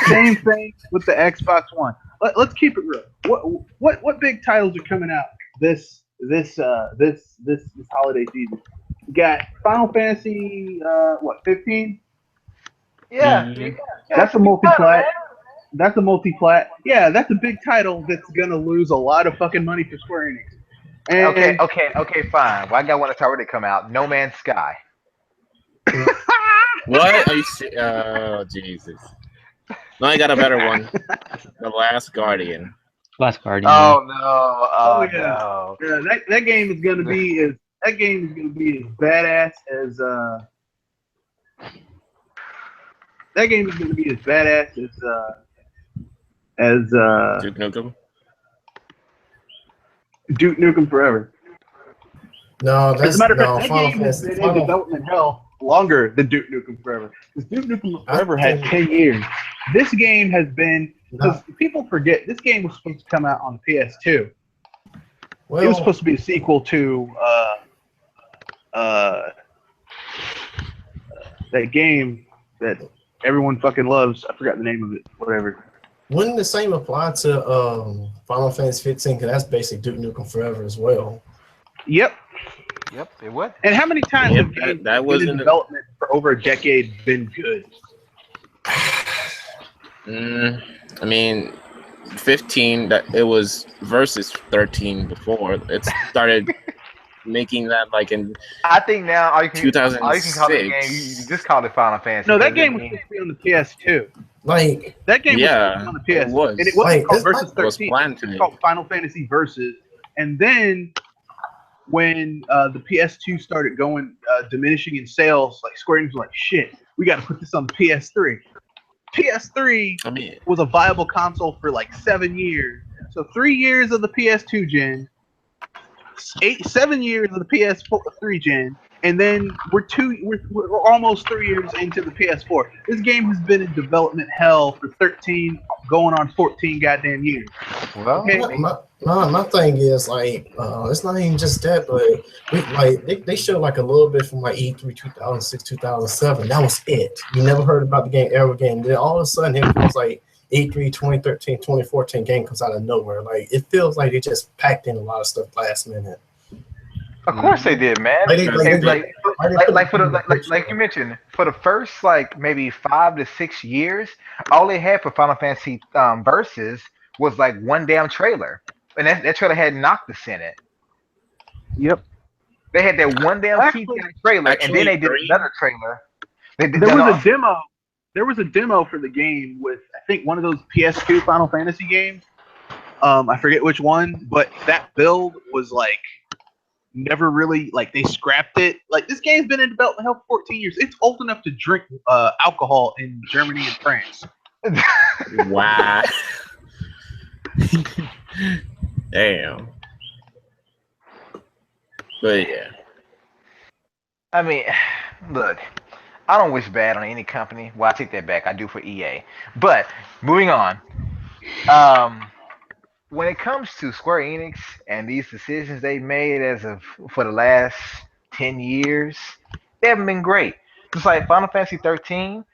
Same thing with the Xbox One. Let's keep it real. What big titles are coming out this holiday season? You got Final Fantasy 15?
Yeah,
Mhm.
That's a multi-plat. That's a multi-plat. Yeah, that's a big title that's gonna lose a lot of fucking money for Square Enix. And
Okay, fine. Well, I got one that's already come out. No Man's Sky.
What? Are you oh, Jesus. No, I got a better one. The Last Guardian.
Last Guardian.
Oh no! Oh
yeah.
no!
Yeah, that game is gonna be as badass as that game is gonna be as badass as
Duke Nukem.
Duke Nukem Forever.
no,
As
that's
a matter of
no
fact, that
Final
game has
Fantasy.
been in development hell longer than Duke Nukem Forever. Because Duke Nukem Forever had 10 years. This game has been, because people forget, this game was supposed to come out on the PS2.
Well,
It was supposed to be a sequel to that game that everyone fucking loves. I forgot the name of it. Whatever.
wouldn't the same apply to Final Fantasy 15? Because that's basically Duke Nukem Forever as well.
Yep.
Yep, it would.
And how many times
Yep,
have games
that
been
wasn't
in development for over a decade been good?
I mean, 15. That it was versus 13 before. It started making that like in
I think now all you can call the
2006.
game. You just call it Final Fantasy.
No, that
because
game was supposed to be on the PS2.
Like,
That game
Yeah,
was on the PS.
it was.
And it wasn't
Like,
called
this
Versus
It was
13.
planned
It
to
was
be.
called Final Fantasy Versus. And then when the PS2 started going diminishing in sales, like Square Enix was like, shit, we got to put this on the PS3. PS3
I mean,
was a viable console for like 7 years. So 3 years of the PS2 gen, 7 years of the PS3 gen, and then we're almost 3 years into the PS4. This game has been in development hell for 13, going on 14 goddamn years.
Well,
Okay.
my thing is like, it's not even just that, but they showed like a little bit from like E3 2006 2007. That was it. You never heard about the game ever again. Then all of a sudden it was like E3 2013 2014 game comes out of nowhere. Like it feels like they just packed in a lot of stuff last minute.
of course they did, man.
Like,
Like you mentioned, for the first like maybe 5 to 6 years, all they had for Final Fantasy Versus was like one damn trailer, and that trailer had Noctis in it.
Yep.
They had that one damn
Actually-
trailer, and then they did
Actually,
another trailer.
There was a demo. There was a demo for the game with I think one of those PS2 Final Fantasy games. I forget which one, but that build was like never really like they scrapped it. Like this game's been in development hell for 14 years. It's old enough to drink alcohol in Germany and France.
wow. Damn. But yeah.
I mean, look, I don't wish bad on any company. Well, I take that back. I do for EA. But moving on. When it comes to Square Enix and these decisions they've made for the last 10 years, they haven't been great. Just like Final Fantasy 13,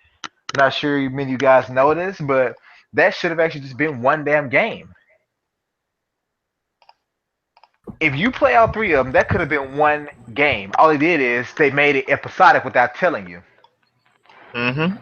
not sure many of you guys know this, but that should have actually just been one damn game. If you play all three of them, that could have been one game. All they did is they made it episodic without telling you.
Mm-hmm.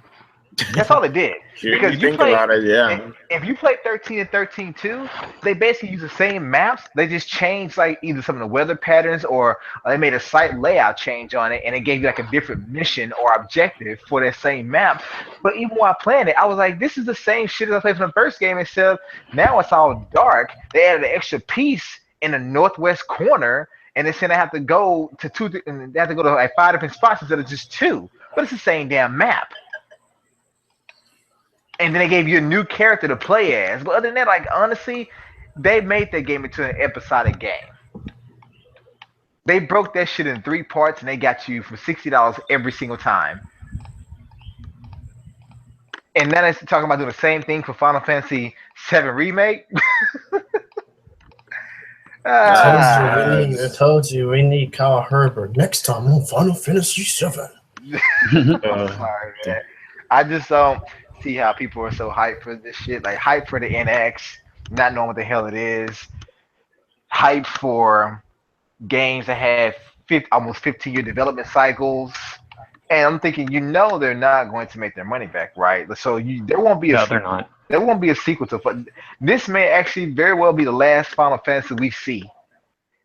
That's all it did.
You
Because you
think
play,
about it, yeah.
if you play 13 and 13 too, they basically use the same maps. They just changed like either some of the weather patterns or they made a site layout change on it, and it gave you like a different mission or objective for that same map. But even while playing it, I was like, this is the same shit as I played from the first game, except now it's all dark. They added an extra piece in the northwest corner, and they said I have to go to and they have to go to like 5 different spots instead of just 2. But it's the same damn map. And then they gave you a new character to play as. But other than that, like honestly, they made that game into an episodic game. They broke that shit in 3 parts, and they got you for $60 every single time. And then it's talking about doing the same thing for Final Fantasy VII Remake.
I told you we need Kyle Herbert next time on Final Fantasy VII.
Sorry, man. I just don't see how people are so hyped for this shit. Like hyped for the NX, not knowing what the hell it is. Hyped for games that have almost 15-year development cycles. And I'm thinking, they're not going to make their money back, right? So there won't be
No, they're not.
There won't be a sequel to. This may actually very well be the last Final Fantasy we see.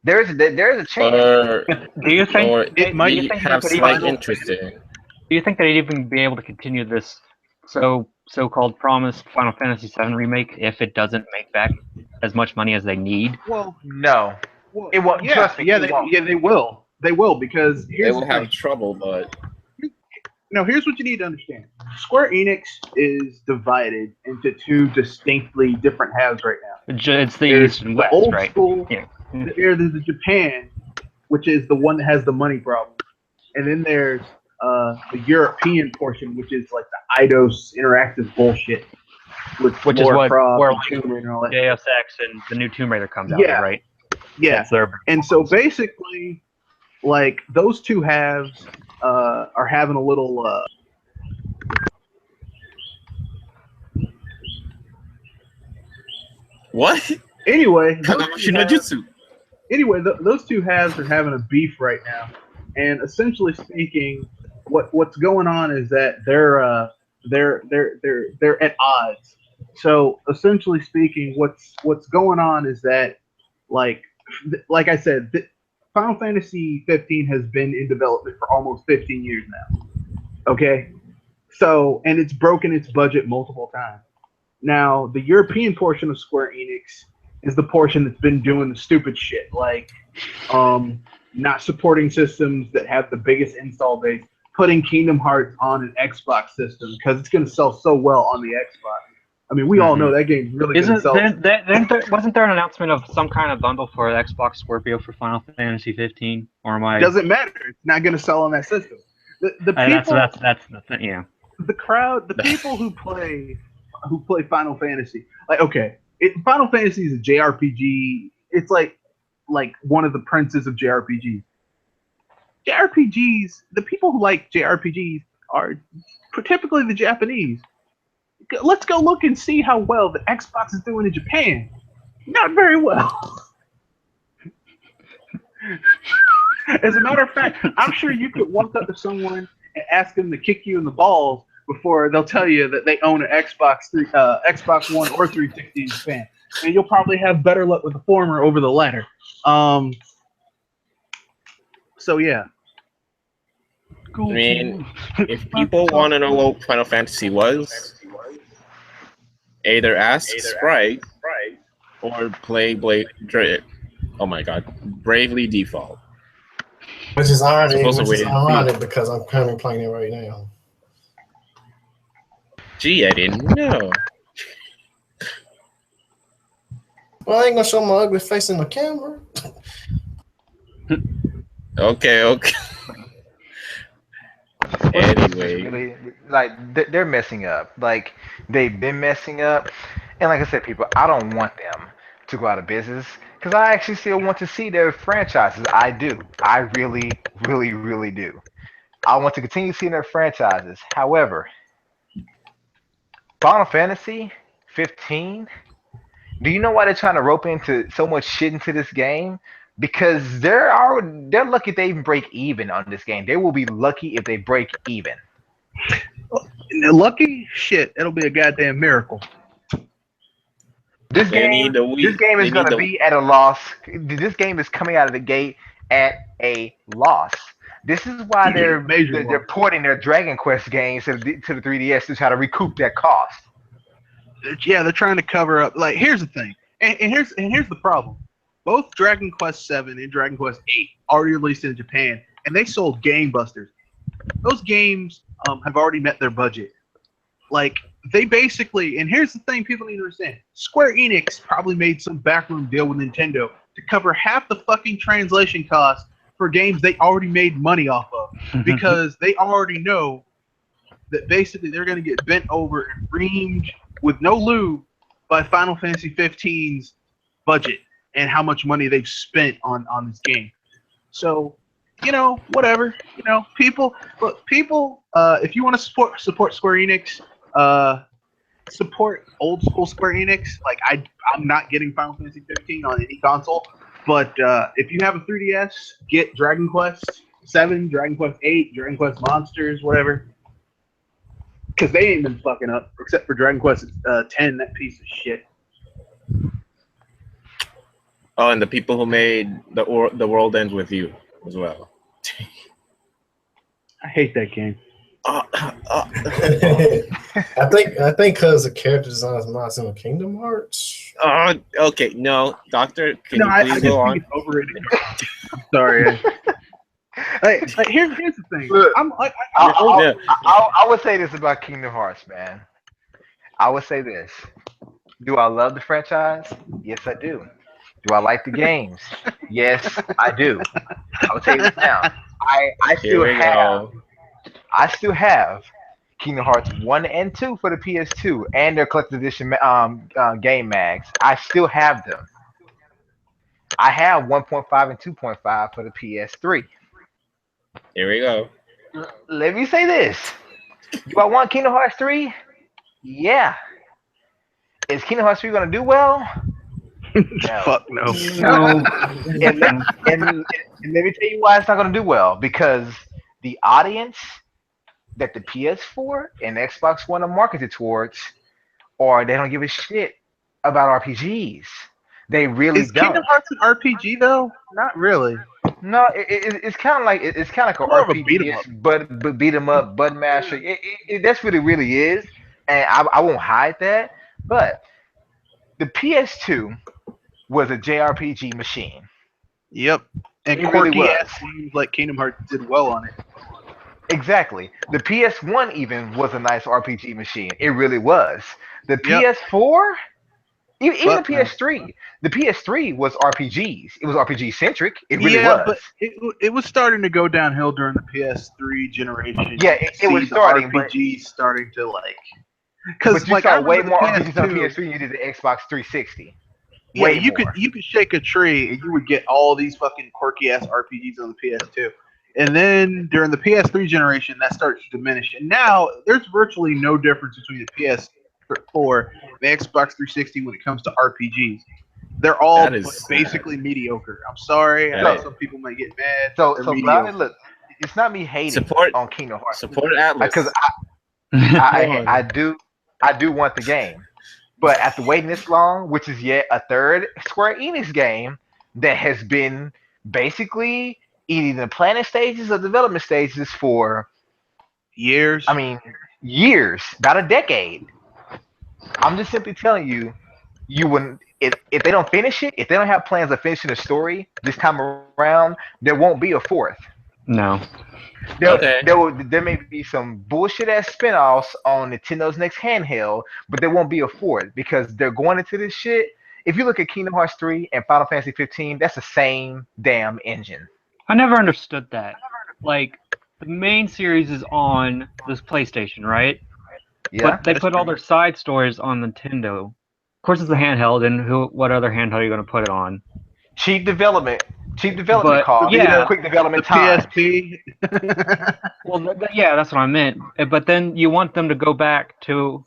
There's a chance.
Do you think
Or
it might
you have slight interest in it.
Do you think they'd even be able to continue this so-called promised Final Fantasy VII remake if it doesn't make back as much money as they need?
Well,
no.
well,
It won't. Trust me. It won't.
they will. They will because
They
here's
will
the
have
thing.
trouble, but
No, here's what you need to understand. Square Enix is divided into 2 distinctly different halves right now.
It's the
There's
East and
the
West,
old
right?
school.
Yeah.
There's the Japan, which is the one that has the money problem, and then there's the European portion, which is like the Eidos interactive bullshit,
Which is what where
Tomb Raider and all that.
Deus Ex and the new Tomb Raider comes out,
Yeah.
right?
Yeah,
That's their
and so basically, like those 2 halves are having a little.
what?
Anyway, those 2 halves are having a beef right now, and essentially speaking, what's going on is that they're at odds. So essentially speaking, what's going on is that like I said, Final Fantasy 15 has been in development for almost 15 years now. Okay, so and it's broken its budget multiple times. Now the European portion of Square Enix is the portion that's been doing the stupid shit, like not supporting systems that have the biggest install base, putting Kingdom Hearts on an Xbox system because it's going to sell so well on the Xbox. I mean, we all know that game's really going to sell.
Wasn't there an announcement of some kind of bundle for Xbox Scorpio for Final Fantasy 15? Or am I?
Doesn't matter. It's not going to sell on that system. The people,
that's the thing. Yeah.
The crowd, the people who play Final Fantasy, like Final Fantasy is a JRPG. It's like one of the princes of JRPGs. JRPGs, the people who like JRPGs are typically the Japanese. Let's go look and see how well the Xbox is doing in Japan. Not very well. As a matter of fact, I'm sure you could walk up to someone and ask them to kick you in the balls before they'll tell you that they own an Xbox One or 360 in Japan. And you'll probably have better luck with the former over the latter. So yeah.
I mean, if people want to know what Final Fantasy was, either ask Sprite or play Bravely Default.
Which is ironic because I'm currently playing it right now.
Gee, I didn't know.
Well, I ain't gonna show my ugly face in the camera.
Okay. Anyway,
really, like they're messing up. Like they've been messing up, and like I said, people, I don't want them to go out of business because I actually still want to see their franchises. I do. I really, really, really do. I want to continue seeing their franchises. However, Final Fantasy 15. Do you know why they're trying to rope into so much shit into this game? Because they're lucky if they even break even on this game. They will be lucky if they break even.
Lucky shit, it'll be a goddamn miracle.
This
They
game,
need the Wii.
this game is
They
going
need
to
the-
be at a loss. This game is coming out of the gate at a loss. This is why they're
Major
they're
loss.
porting their Dragon Quest games to the 3DS to try to recoup that cost.
Yeah, they're trying to cover up. Like, here's the thing, and here's the problem. Both Dragon Quest 7 and Dragon Quest 8 already released in Japan, and they sold gangbusters. Those games have already met their budget. Like, they basically, and here's the thing people need to understand. Square Enix probably made some backroom deal with Nintendo to cover half the fucking translation costs for games they already made money off of. Because they already know that basically they're going to get bent over and reamed with no lube by Final Fantasy 15's budget and how much money they've spent on this game. So, whatever. People, if you want to support Square Enix, support old school Square Enix. Like, I'm not getting Final Fantasy 15 on any console, but if you have a 3DS, get Dragon Quest 7, Dragon Quest 8, Dragon Quest Monsters, whatever. Because they ain't been fucking up, except for Dragon Quest 10, that piece of shit.
Oh, and the people who made the World Ends With You as well.
I hate that game.
I think because the character design is not in Kingdom Hearts.
Okay, no, Doctor, can
I
you please
just
go
think
on?
it's overrated. Sorry. Here's the thing.
Look,
Yeah.
I would say this about Kingdom Hearts, man. I would say this. Do I love the franchise? Yes, I do. Do I like the games? Yes, I do. I will tell you this now. I still have Kingdom Hearts 1 and 2 for the PS2 and their collector's edition game mags. I still have them. I have 1.5 and 2.5 for the PS3.
Here we go.
Let me say this. Do I want Kingdom Hearts 3? Yeah. Is Kingdom Hearts 3 going to do well? No.
Fuck no.
No.
And let me tell you why it's not going to do well. Because the audience that the PS4 and Xbox One are marketed towards, or they don't give a shit about RPGs. They really
Is
don't.
Kingdom Hearts an RPG though? Not really.
No, it's kind of like an
More of a
RPG,
beat 'em up.
but beat 'em up, button masher. That's what it really is, and I won't hide that. But the PS2 was a JRPG machine.
Yep. And
It really
quirky
was.
ass games like Kingdom Hearts did well on it.
Exactly. The PS1 even was a nice RPG machine. It really was. The
Yep.
PS4, even the
Fuck no.
PS3, the PS3 was RPGs. It was RPG centric. It really
Yeah,
was.
but it was starting to go downhill during the PS3 generation.
Yeah, it was starting, but-
RPGs starting to
But
because
you
like
saw
I
way
remember
more
the
RPGs on the
PS2.
PS3 than you did the Xbox 360.
Yeah,
Way
you
more.
could shake a tree and you would get all these fucking quirky ass RPGs on the PS2. And then during the PS3 generation, that starts to diminish. And now there's virtually no difference between the PS4 and the Xbox 360 when it comes to RPGs. They're all
That is
basically mediocre. I'm sorry. I
That
know
is-
some people might get mad.
So
They're
Bobby,
mediocre.
look, it's not me hating
Support-
on Kingdom Hearts
Support Atlas.
because
Go on.
I do want the game, but after waiting this long, which is yet a third Square Enix game that has been basically in the planning stages or development stages for,
Years.
I mean, years, about a decade. I'm just simply telling you, you wouldn't if they don't finish it, if they don't have plans of finishing the story this time around, there won't be a fourth.
No.
Okay.
There may be some bullshit ass spinoffs on Nintendo's next handheld, but there won't be a fourth because they're going into this shit. If you look at Kingdom Hearts 3 and Final Fantasy 15, that's the same damn engine.
I never understood that. Like, the main series is on this PlayStation, right?
Yeah.
But they
that's
put all
true.
their side stories on Nintendo. Of course, it's a handheld, and what other handheld are you going to put it on?
Cheap development
But,
cost.
yeah.
Quick development
The
time.
PSP.
Well, yeah, that's what I meant. But then you want them to go back to.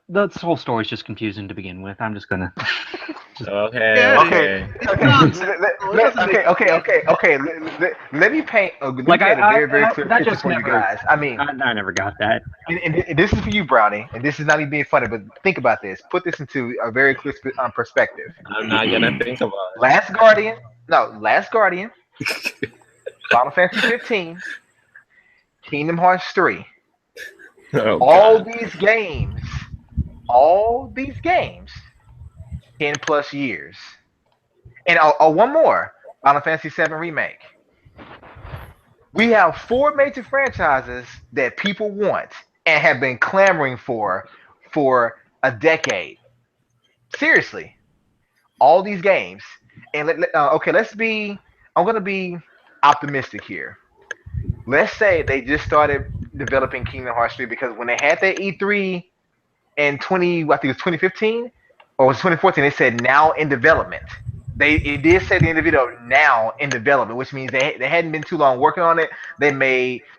This whole story's just confusing to begin with. I'm just gonna.
Okay.
Yeah,
Okay.
Okay. Let me paint a
Like,
very, very clear
that
picture
just
for you
never.
guys. I mean,
I never got that.
and this is for you, Brownie, and this is not even being funny, but think about this. Put this into a very clear perspective.
I'm not gonna think about
Last Guardian, Final Fantasy 15, Kingdom Hearts 3.
it. Oh
All
God.
these games, 10 plus years. And one more, Final Fantasy 7 Remake. We have 4 major franchises that people want and have been clamoring for a decade. Seriously, all these games. And I'm going to be optimistic here. Let's say they just started developing Kingdom Hearts 3 because when they had that E3 in I think it was 2015 or was it 2014, they said now in development. It did say in the video now in development, which means they hadn't been too long working on it. They've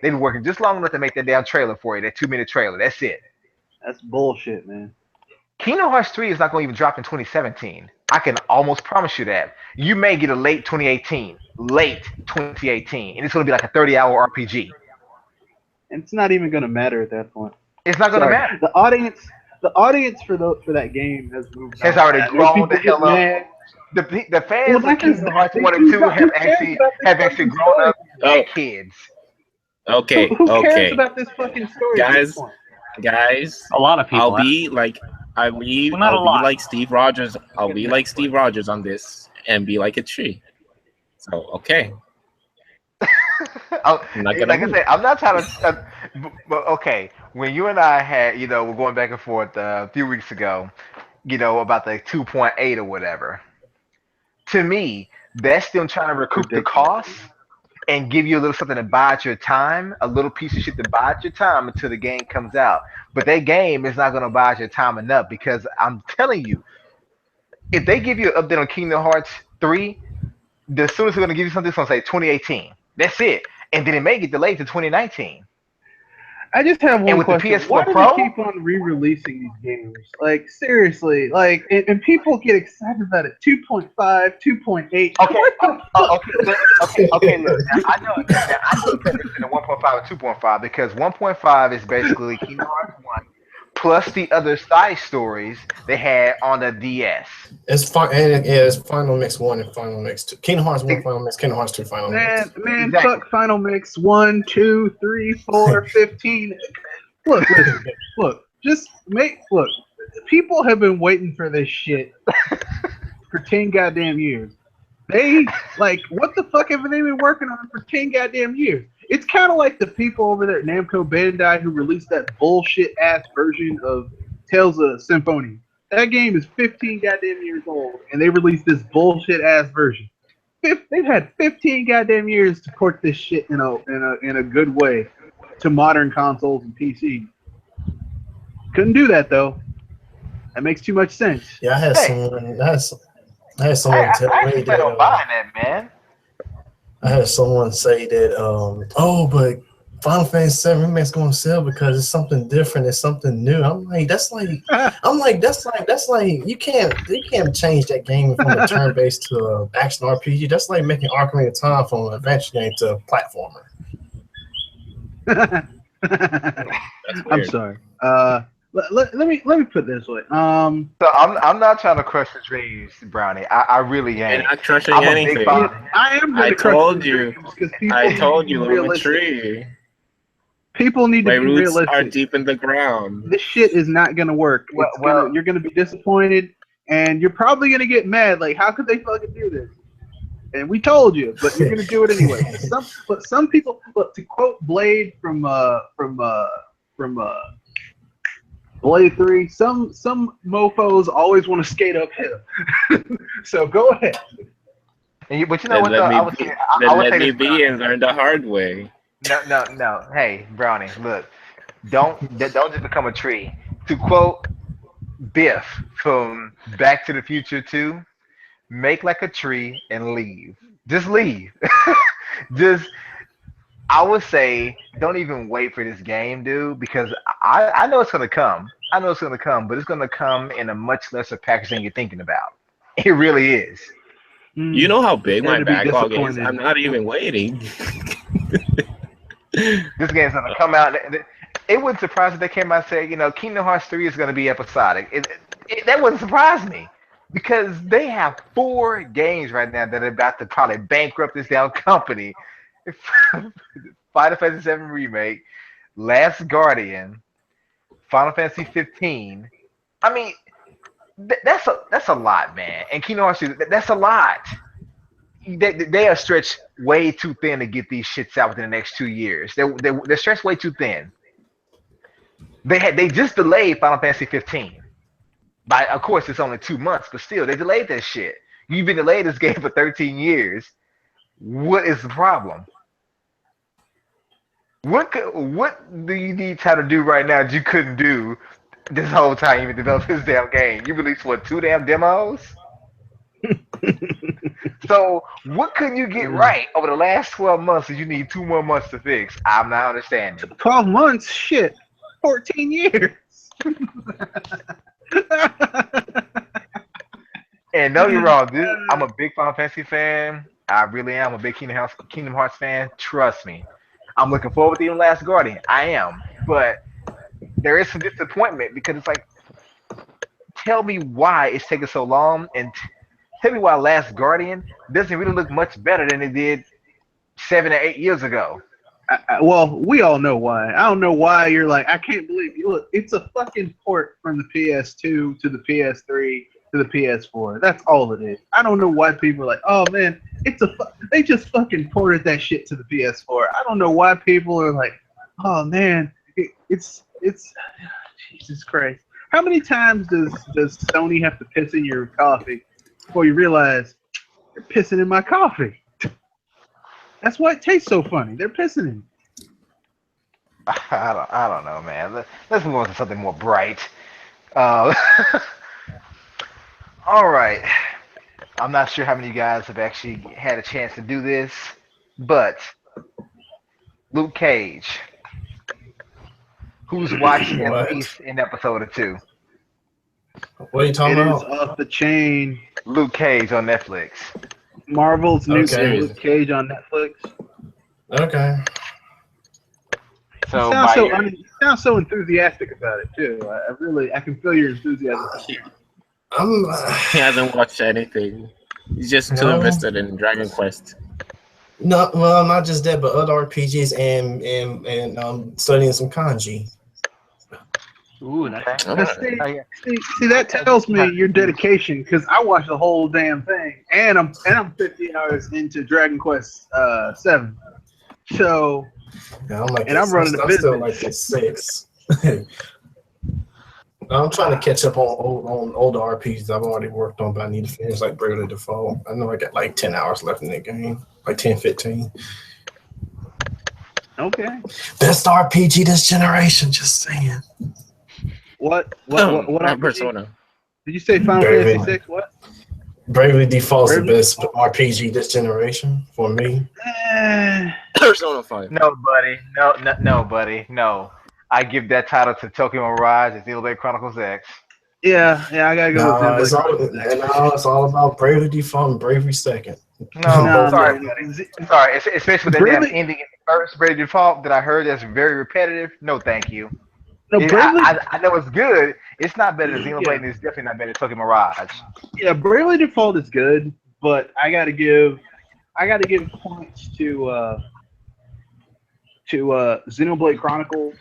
been working just long enough to make that damn trailer for you, that 2-minute trailer. That's it.
That's bullshit, man.
Kingdom Hearts 3 is not going to even drop in 2017. I can almost promise you that. You may get a late 2018, and it's going to be like a 30-hour RPG.
And it's not even gonna matter at that point.
It's not going to matter.
The audience for that game has moved.
Has
on.
already grown the hell up. The fans of Kingdom Hearts 1 and 2 have actually grown up as kids.
Okay.
Who cares
Okay.
about this fucking story? at this point?
Guys.
A lot of people.
I'll be like Steve Rogers. I'll be like Steve Rogers on this and be like a tree. So okay.
Like I said, I'm not trying to. But okay, when you and I had, we're going back and forth a few weeks ago, about the 2.8 or whatever. To me, that's still trying to recoup the cost and give you a little something to bide your time, a little piece of shit to bide your time until the game comes out. But that game is not going to bide your time enough because I'm telling you, if they give you an update on Kingdom Hearts 3, the soonest they're going to give you something, it's going to say 2018. That's it. And then it may get delayed to 2019.
I just have one
with
question.
the PS4
Why do
Pro?
they keep on re-releasing these games? Like, seriously. Like, and people get excited about it. 2.5, 2.8.
Okay, look. Now, I know the difference in 1.5 and 2.5 because 1.5 is basically Kingdom Hearts 1 plus the other side stories they had on the DS.
It's fine, and it's Final Mix 1 and Final Mix 2. Kingdom Hearts 1 Final Mix, Kingdom Hearts 2 Final Mix.
Man,
Exactly.
fuck Final Mix 1, 2, 3, 4, 15. Look. People have been waiting for this shit for 10 goddamn years. What the fuck have they been working on for 10 goddamn years? It's kind of like the people over there at Namco Bandai who released that bullshit ass version of Tales of Symphonia. That game is 15 goddamn years old, and they released this bullshit ass version. They've had 15 goddamn years to port this shit in a good way to modern consoles and PC. Couldn't do that though. That makes too much sense.
Yeah, I had someone tell me that.
I'm buying that, man.
I had someone say that, but Final Fantasy 7 Remake's going to sell because it's something different, it's something new. I'm like, that's like you can't change that game from a turn-based to an action RPG. That's like making Ocarina of Time from an adventure game to a platformer.
I'm sorry. Let me put it this way.
So I'm not trying to crush the dreams, Brownie. I really
You're
ain't.
not crushing
I'm a
anything.
big fan.
I am.
I told you. I told you, I'm a
realistic.
tree.
People need to
My
be
roots are
realistic.
deep in the ground.
This shit is not gonna work. You're gonna be disappointed, and you're probably gonna get mad. Like, how could they fucking do this? And we told you, but you're gonna do it anyway. Some people, look, to quote Blade from Blade 3, some mofos always want to skate uphill. So go ahead.
But you know what? I would say
me
this,
be and learn the hard way.
No. Hey, Brownie, look. Don't just become a tree. To quote Biff from Back to the Future 2, make like a tree and leave. Just leave. I would say don't even wait for this game, dude, because I know it's gonna come. I know it's gonna come, but it's gonna come in a much lesser package than you're thinking about. It really is.
You know how big my
Prepare to be
backlog is?
disappointed.
I'm not even waiting.
This game's gonna come out. It wouldn't surprise if they came out and said, Kingdom Hearts 3 is gonna be episodic. That wouldn't surprise me because they have 4 games right now that are about to probably bankrupt this damn company. Final Fantasy VII Remake, Last Guardian, Final Fantasy 15. I mean, that's a lot, man. And Kingdom Hearts 3, that's a lot. They are stretched way too thin to get these shits out within the next 2 years. They're stretched way too thin. They just delayed Final Fantasy 15. Of course, it's only 2 months, but still, they delayed that shit. You've been delayed this game for 13 years. What is the problem? What do you need time to do right now that you couldn't do this whole time you developed this damn game? You released 2 damn demos? So what couldn't you get right over the last 12 months that you need 2 more months to fix? I'm not understanding.
12 months? Shit. 14 years.
And no, you're wrong. I'm a big Final Fantasy fan. I really am a big Kingdom Hearts fan. Trust me. I'm looking forward to even Last Guardian. I am. But there is some disappointment because it's like, tell me why it's taking so long and tell me why Last Guardian doesn't really look much better than it did 7 or 8 years ago.
Well, we all know why. I don't know why you're like, I can't believe you. Look, it's a fucking port from the PS2 to the PS3 to the PS4. That's all it is. I don't know why people are like, oh man, they just fucking ported that shit to the PS4. I don't know why people are like, oh man, it's Jesus Christ. How many times does Sony have to piss in your coffee before you realize they're pissing in my coffee? That's why it tastes so funny. They're pissing in.
I don't know, man. Let's move on to something more bright. All right. I'm not sure how many of you guys have actually had a chance to do this, but Luke Cage, who's watching at least an episode or 2.
What are you talking about?
It is off the chain.
Luke Cage on Netflix.
Marvel's new
Okay.
Luke Cage on Netflix.
Okay.
So
You sound so enthusiastic about it too. I can feel your enthusiasm.
He hasn't watched anything. He's just too invested in Dragon Quest.
No, well, not just that, but other RPGs and studying some kanji.
Ooh, that's
See, that tells me your dedication because I watched the whole damn thing, and I'm 50 hours into Dragon Quest 7. So,
Yeah, I'm like,
I'm running the
I'm still
business.
like at 6. I'm trying to catch up on older RPGs I've already worked on, but I need to finish like Bravely Default. I know I got like 10 hours left in that game, like 10, 15.
okay.
Best RPG this generation, just saying.
What
Not
RPG?
Persona.
Did you say Final
Bravely.
Fantasy 6? What?
Bravely Default's the
Bravely
best RPG this generation for me.
Persona 5.
No, buddy. No, buddy. No. I give that title to Tokyo Mirage and Xenoblade Chronicles X.
Yeah, I gotta go
No,
with Xenoblade.
it's all about Bravely Default and Bravery Second.
No, sorry,
no.
buddy. Sorry, especially with that damn
Bravely-
ending in the first Bravely Default that I heard that's very repetitive. No, thank you.
No, Bravely,
I know it's good. It's not better than Xenoblade, and it's definitely not better than Tokyo Mirage.
yeah, Bravely Default is good, but I gotta give points to Xenoblade Chronicles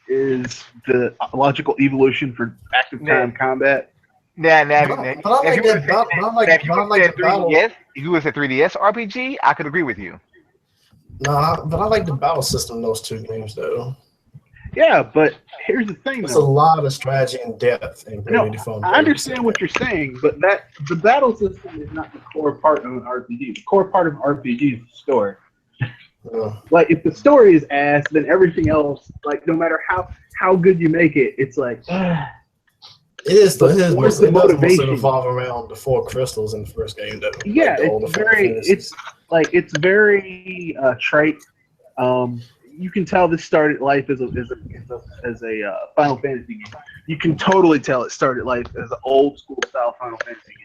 is the logical evolution for active time combat.
But I like that battle.
If you was a 3DS RPG, I could agree with you.
No, but I like the battle system in those 2 games though.
Yeah, but here's the thing
There's a
though.
lot of strategy and depth in Bravely
No,
Default.
I understand what you're saying, but the battle system is not the core part of an RPG. The core part of an RPG is the story. Like if the story is ass, then everything else, like no matter how good you make it, it's like
It is
where's the
mostly
motivation?
revolve around the 4 crystals in the first game though.
Yeah,
Like,
it's very trite. you can tell this started life as a Final Fantasy game. You can totally tell it started life as an old school style Final Fantasy game.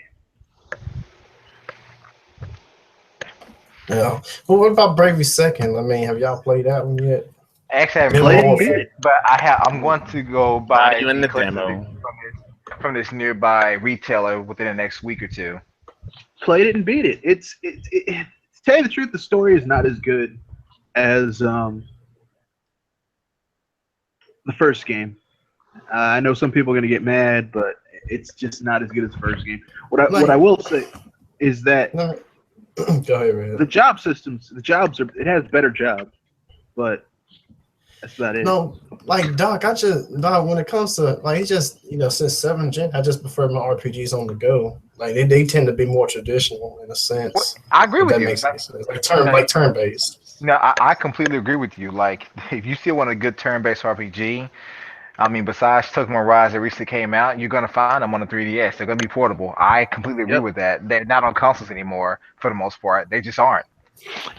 Yeah. Well, what about Bravely Second? I mean, have y'all played that one yet?
Actually, I haven't
Played
played
it
it, but I'm going to go
Not
buy
even the
collectible
demo.
from this nearby retailer within the next week or two.
Played it and beat it. To tell you the truth, the story is not as good as the first game. I know some people are going to get mad, but it's just not as good as the first game. What I will say is that
No. Go ahead, Red.
the job systems, it has better jobs, but that's about it.
No, like Doc, when it comes to like, it's just since 7th gen, I just prefer my RPGs on the go. Like they tend to be more traditional in a sense.
I agree
If
with
that
you.
makes any sense. Like turn based.
No, I completely agree with you. Like, if you still want a good turn-based RPG, I mean, besides Pokemon Rise that recently came out, you're gonna find them on the 3DS. They're gonna be portable. I completely agree
Yep.
with that. They're not on consoles anymore for the most part. They just aren't.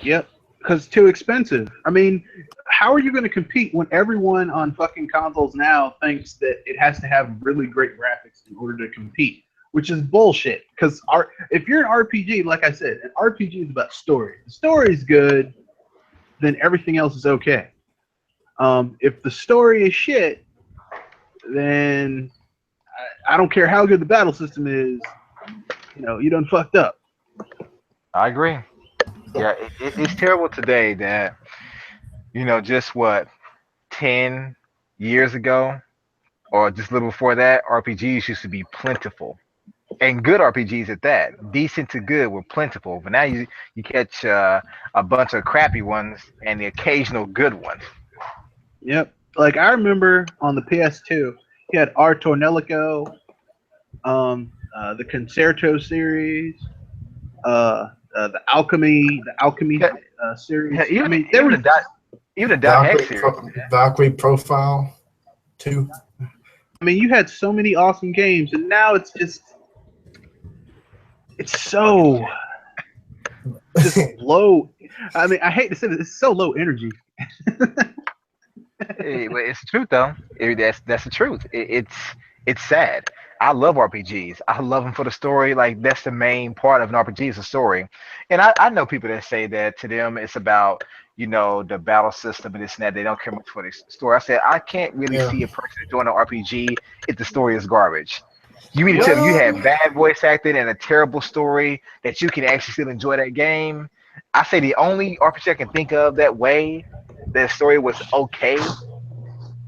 Yep, because it's too expensive. I mean, how are you going to compete when everyone on fucking consoles now thinks that it has to have really great graphics in order to compete? Which is bullshit. Because if you're an RPG, like I said, an RPG is about story. The story is good, then everything else is okay. If the story is shit, then I don't care how good the battle system is. You done fucked up.
I agree. Yeah, it's terrible today that, just what, 10 years ago, or just a little before that, RPGs used to be plentiful. And good RPGs at that. Decent to good were plentiful. But now you catch a bunch of crappy ones and the occasional good one.
Yep. Like I remember on the PS2, you had R Tornelico, the Concerto series, the Alchemy
Yeah,
series.
yeah,
I mean, there was.
even the Dot Hex series.
Valkyrie Profile 2.
I mean, you had so many awesome games, and now it's so just low. I mean, I hate to say this, it's so low energy.
But it's the truth though. That's the truth. It's sad. I love RPGs. I love them for the story. Like that's the main part of an RPG is the story. And I know people that say that to them it's about the battle system and this and that. They don't care much for the story. I said I can't really
Yeah.
see a person doing an RPG if the story is garbage. You mean to tell me you have bad voice acting and a terrible story that you can actually still enjoy that game? I say the only RPG I can think of that way that story was okay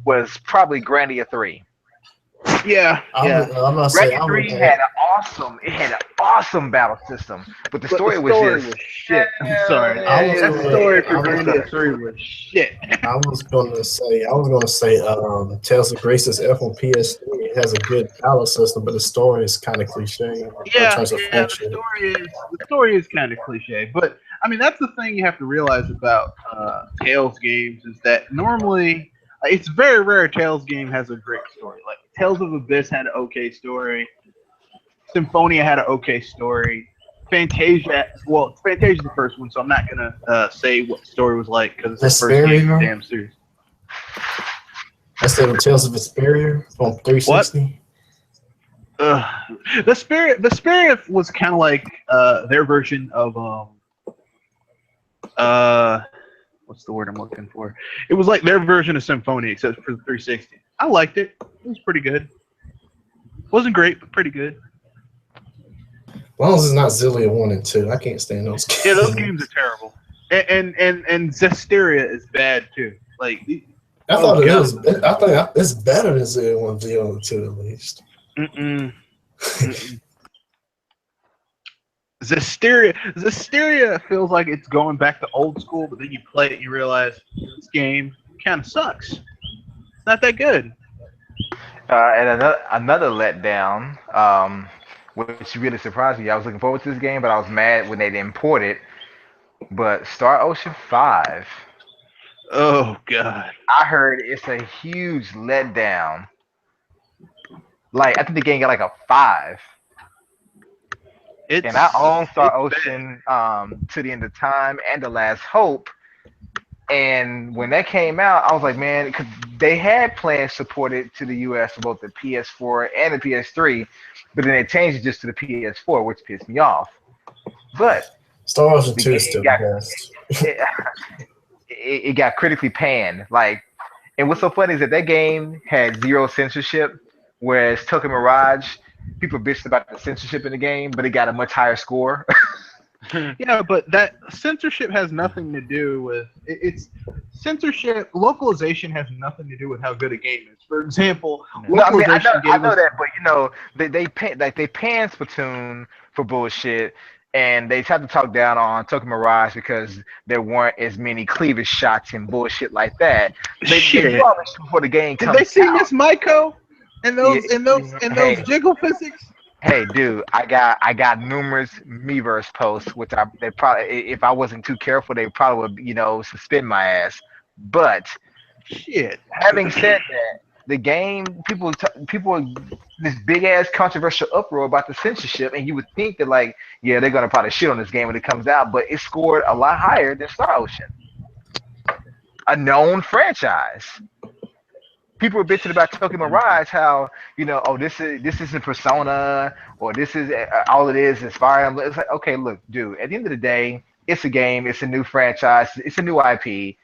was probably Grandia 3.
Yeah, yeah.
I'm gonna say
Grandia 3 had an awesome battle system, but the story was just
shit. I'm sorry.
I was
That
gonna-
story for
I was
Grandia 3 was shit.
I was gonna say Tales of Grace's F on PS3. It has a good battle system, but the story is kind of cliche in terms of function.
The story is kind of cliche, but I mean that's the thing you have to realize about Tales games is that normally it's very rare a Tales game has a great story. Like Tales of Abyss had an okay story, Symphonia had an okay story, Fantasia's the first one, so I'm not gonna say what the story was like because it's the first game of the damn series.
I said Tales of Vesperia on 360.
The Spirit was kind of like their version of what's the word I'm looking for? It was like their version of Symphonia except for the 360. I liked it. It was pretty good. Wasn't great, but pretty good.
As long as it's not Zillia 1 and 2, I can't stand those games.
Yeah, those games are terrible. And Zestiria is bad too. Like
I thought I think it's better than Zillia 1, Zillia 2 at least.
Zestiria feels like it's going back to old school, but then you play it and you realize this game kind of sucks. It's not that good.
And another letdown, which really surprised me. I was looking forward to this game, but I was mad when they didn't port it. But Star Ocean 5,
Oh god.
I heard it's a huge letdown. Like I think the game got like a 5. And I own Star Ocean to the End of Time and The Last Hope. And when that came out, I was like, man, 'cause they had plans supported to the US for both the PS4 and the PS3, but then they changed it just to the PS4, which pissed me off. But
Star Ocean
the
2 is
game
still
got
the best.
it got critically panned. Like, and what's so funny is that game had zero censorship, whereas Tokyo Mirage, people bitched about the censorship in the game, but it got a much higher score.
Yeah, but that censorship has nothing to do with it's censorship. Localization has nothing to do with how good a game is. For example,
No, I mean,
localization
I
gave
know
us
that, but they pan Splatoon for bullshit, and they tried to talk down on Tokyo Mirage because there weren't as many cleavage shots and bullshit like that. They
shit.
do all this before the game
Did
comes
they see
out.
Miss Maiko and those
Hey,
jiggle physics?
hey, dude, I got numerous Miiverse posts, which they probably, if I wasn't too careful, they probably would, suspend my ass. But
Shit.
having said that, the game people this big ass controversial uproar about the censorship, and you would think that like, yeah, they're gonna probably shit on this game when it comes out, but it scored a lot higher than Star Ocean, a known franchise. People were bitching about Tokyo Mirage, how oh, this isn't Persona, or this is all it is Fire Emblem. It's like, okay, look, dude. At the end of the day, it's a game. It's a new franchise. It's a new IP,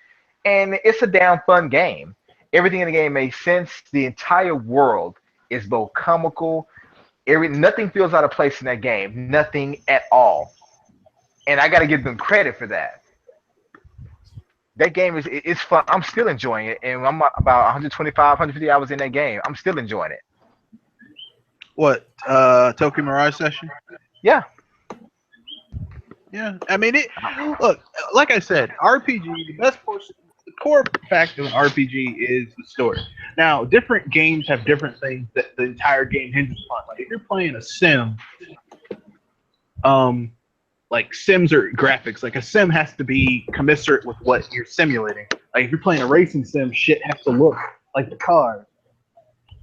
and it's a damn fun game. Everything in the game makes sense. The entire world is both comical. Nothing feels out of place in that game. Nothing at all. And I got to give them credit for that. That game it's fun. I'm still enjoying it, and I'm about 125, 150 hours in that game. I'm still enjoying it.
What? Tokyo Mirage Session?
Yeah.
Yeah. I mean, look, like I said, RPG. The best portion, the core fact of an RPG is the story. Now, different games have different things that the entire game hinges upon. Like if you're playing a sim, like sims are graphics. Like a sim has to be commensurate with what you're simulating. Like if you're playing a racing sim, shit has to look like the car.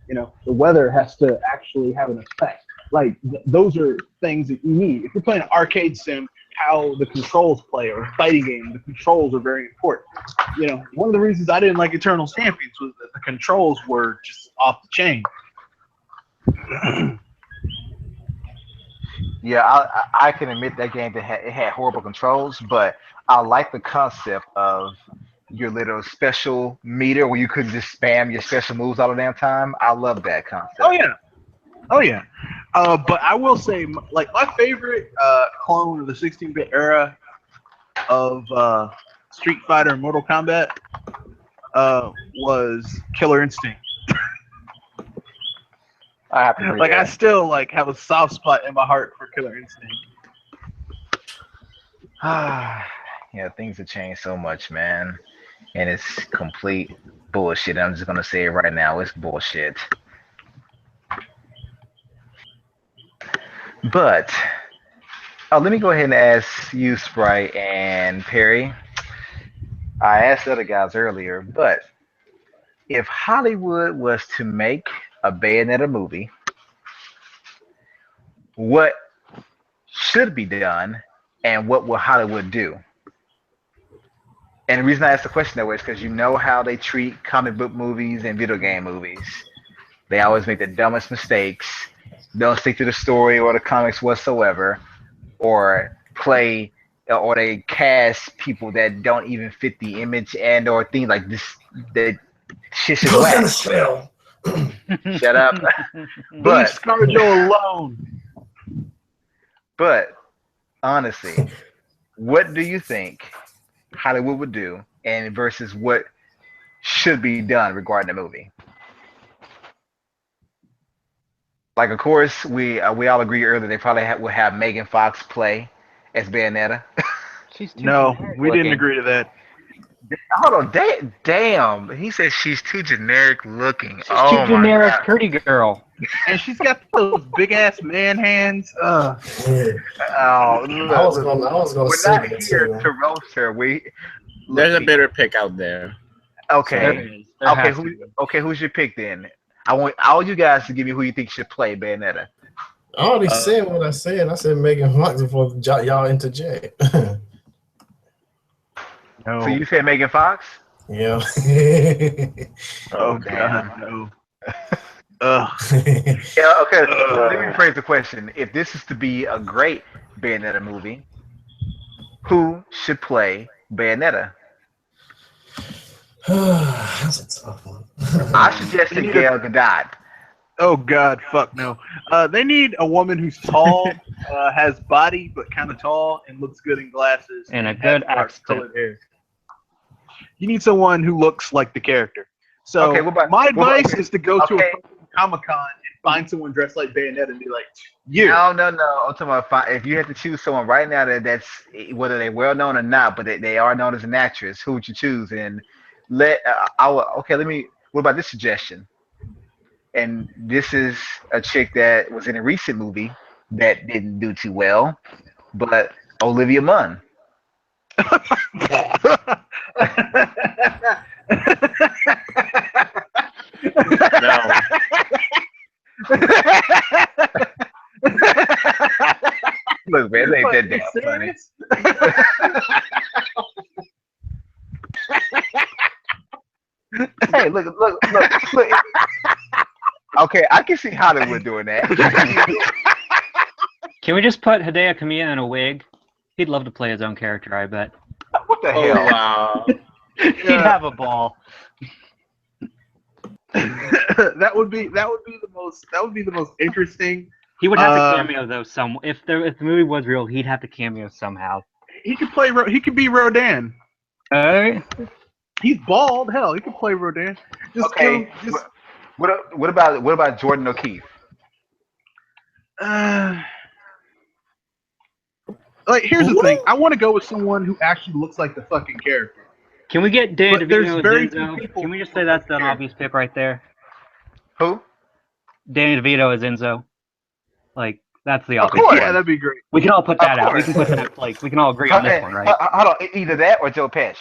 The weather has to actually have an effect. Like those are things that you need. If you're playing an arcade sim, how the controls play, or a fighting game, the controls are very important. One of the reasons I didn't like Eternal Champions was that the controls were just off the chain.
Yeah, I can admit that game it had horrible controls, but I like the concept of your little special meter where you could just spam your special moves all the damn time. I love that concept.
Oh yeah. But I will say, like my favorite clone of the 16-bit era of Street Fighter and Mortal Kombat was Killer Instinct.
I have to agree.
I still have a soft spot in my heart for Killer Instinct.
Yeah, things have changed so much, man, and it's complete bullshit. I'm just gonna say it right now. It's bullshit. But let me go ahead and ask you, Sprite and Perry. I asked the other guys earlier, but if Hollywood was to make a Bayonetta movie, what should be done, and what will Hollywood do? And the reason I asked the question that way is because you know how they treat comic book movies and video game movies. They always make the dumbest mistakes, don't stick to the story or the comics whatsoever, or they cast people that don't even fit the image and or things like this. That shit is whack. Shut up.
Leave ScarJo alone.
But honestly, what do you think Hollywood would do, and versus what should be done regarding the movie? Like, of course, we all agree earlier they probably will have Megan Fox play as Bayonetta.
No, we didn't agree to that.
Hold on, damn! He said she's too generic looking.
She's too generic, pretty girl.
And she's got those big ass man hands.
Yeah.
Oh,
I was gonna
we're
say
not
that
here
too.
to roast her.
There's a better pick out there.
Okay. Who's your pick then? I want all you guys to give me who you think should play Bayonetta.
I already said what I said. I said Megan Fox before y'all interject.
No.
So you said Megan Fox?
Yeah.
Oh
damn.
God, no. Ugh.
Yeah, okay. Let me rephrase the question. If this is to be a great Bayonetta movie, who should play Bayonetta?
That's a tough one.
I suggested Gal Gadot.
Oh God, fuck no. They need a woman who's tall, has body but kind of tall, and looks good in glasses
And a
has
good
dark
accent.
colored hair. You need someone who looks like the character. So
Okay, what about-
my
what about-
advice is to go to
okay.
a Comic-Con and find someone dressed like Bayonetta and be like, "You."
No. I'm talking about if you had to choose someone right now that's whether they're well known or not, but they are known as an actress, who would you choose? And let let me. What about this suggestion? And this is a chick that was in a recent movie that didn't do too well, but Olivia Munn.
No.
Look, man, they ain't that damn funny. Hey, look. Okay, I can see Hollywood doing that.
Can we just put Hideo Kamiya in a wig? He'd love to play his own character, I bet.
What the
Oh
hell?
wow.
He'd have a ball.
that would be the most interesting.
He would have to cameo though. If the movie was real, he'd have to cameo somehow.
He could play. He could be Rodan. He's bald. Hell, he could play Rodan.
Okay. What about Jordan O'Keefe?
Like, here's the thing. I want to go with someone who actually looks like the fucking character.
Can we get Dan
But there's
DeVito
very
as
few
Enzo?
people
Can we just say that's an obvious pick right there?
Who?
Danny DeVito as Enzo. Like, that's the
Of
obvious
course.
one.
Yeah, that'd be great.
We can all put that
Of
out. We
course.
can put that, like, we can all agree on this one, right?
Hold on, either that or Joe Pesci.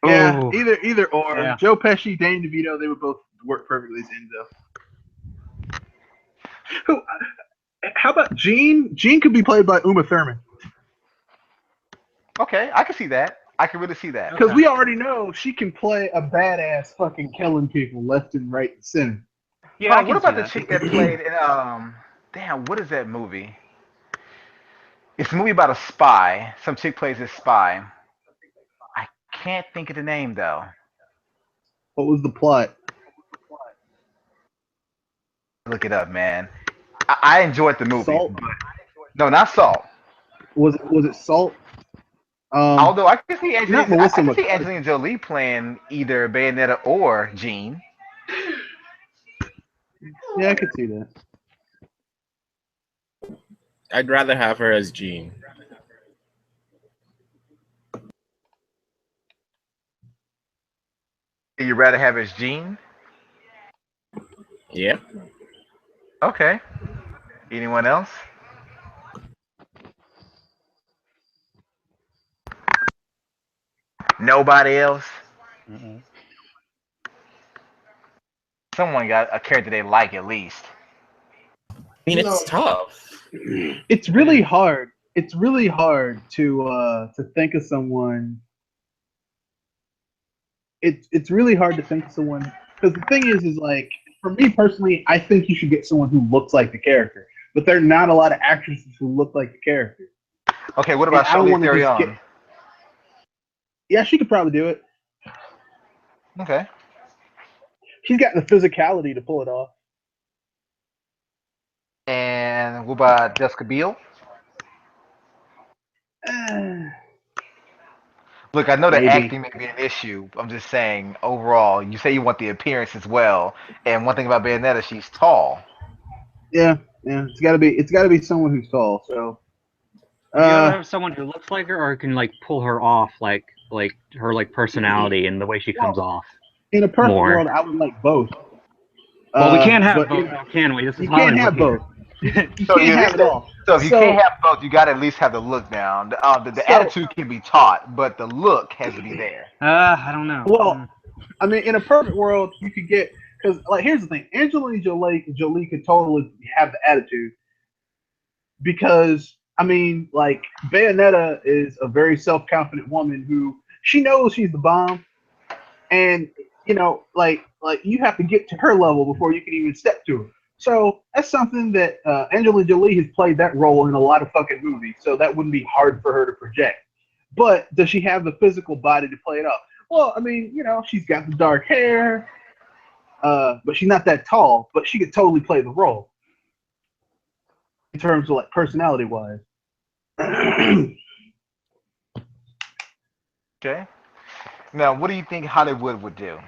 Yeah,
Ooh.
either or.
Yeah.
Joe Pesci, Danny DeVito, they would both work perfectly as Enzo. Who? How about Jean? Jean could be played by Uma Thurman.
Okay, I can see that. I can really see that.
Because we already know she can play a badass fucking killing people left and right and center.
Yeah, I
What
can
about
see
the
that.
chick that played in damn, what is that movie? It's a movie about a spy. Some chick plays a spy. I can't think of the name though.
What was the plot?
Look it up, man. I enjoyed the movie.
Salt?
But, no, not Salt.
Was it Salt?
Although I can see
not Melissa
I can see
McCarthy.
Angelina Jolie playing either Bayonetta or Jean.
Yeah, I could see that.
I'd rather have her as Jean.
You'd rather have as Jean?
Yeah.
Okay. Anyone else? Nobody else?
Mm-mm.
Someone got a character they like at least.
I mean, it's tough.
It's really hard. It's really hard to think of someone. It's really hard to think of someone because the thing is like for me personally, I think you should get someone who looks like the character. But there are not a lot of actresses who look like the character.
Okay, what about
And I don't
Charlize
wanna just
Theron?
Yeah, she could probably do it.
Okay.
She's got the physicality to pull it off.
And what about Jessica Biel? Look, I know the
Maybe.
acting may be an issue. I'm just saying, overall, you say you want the appearance as well. And one thing about Bayonetta, she's tall.
Yeah. It's gotta be someone who's tall. So
You gotta have someone who looks like her or can like pull her off, like her like personality and the way she comes off.
in a perfect
more.
world, I would like both.
Well, we can't have
but
both, now, can we? This is
You can't have
Hollywood
both.
here.
You
So
can't
you
have it all.
So if you
So-
can't have both, you got to at least have the look down. The attitude can be taught, but the look has to be there.
I don't know.
Well, I mean, in a perfect world, you could get because like here's the thing: Angelina Jolie could totally have the attitude because I mean, like, Bayonetta is a very self-confident woman who she knows she's the bomb, and you know, like you have to get to her level before you can even step to her. So that's something that Angelina Jolie has played that role in a lot of fucking movies, so that wouldn't be hard for her to project. But does she have the physical body to play it off? Well, I mean, you know, she's got the dark hair, but she's not that tall, but she could totally play the role in terms of like personality-wise.
Okay. Now, what do you think Hollywood would do?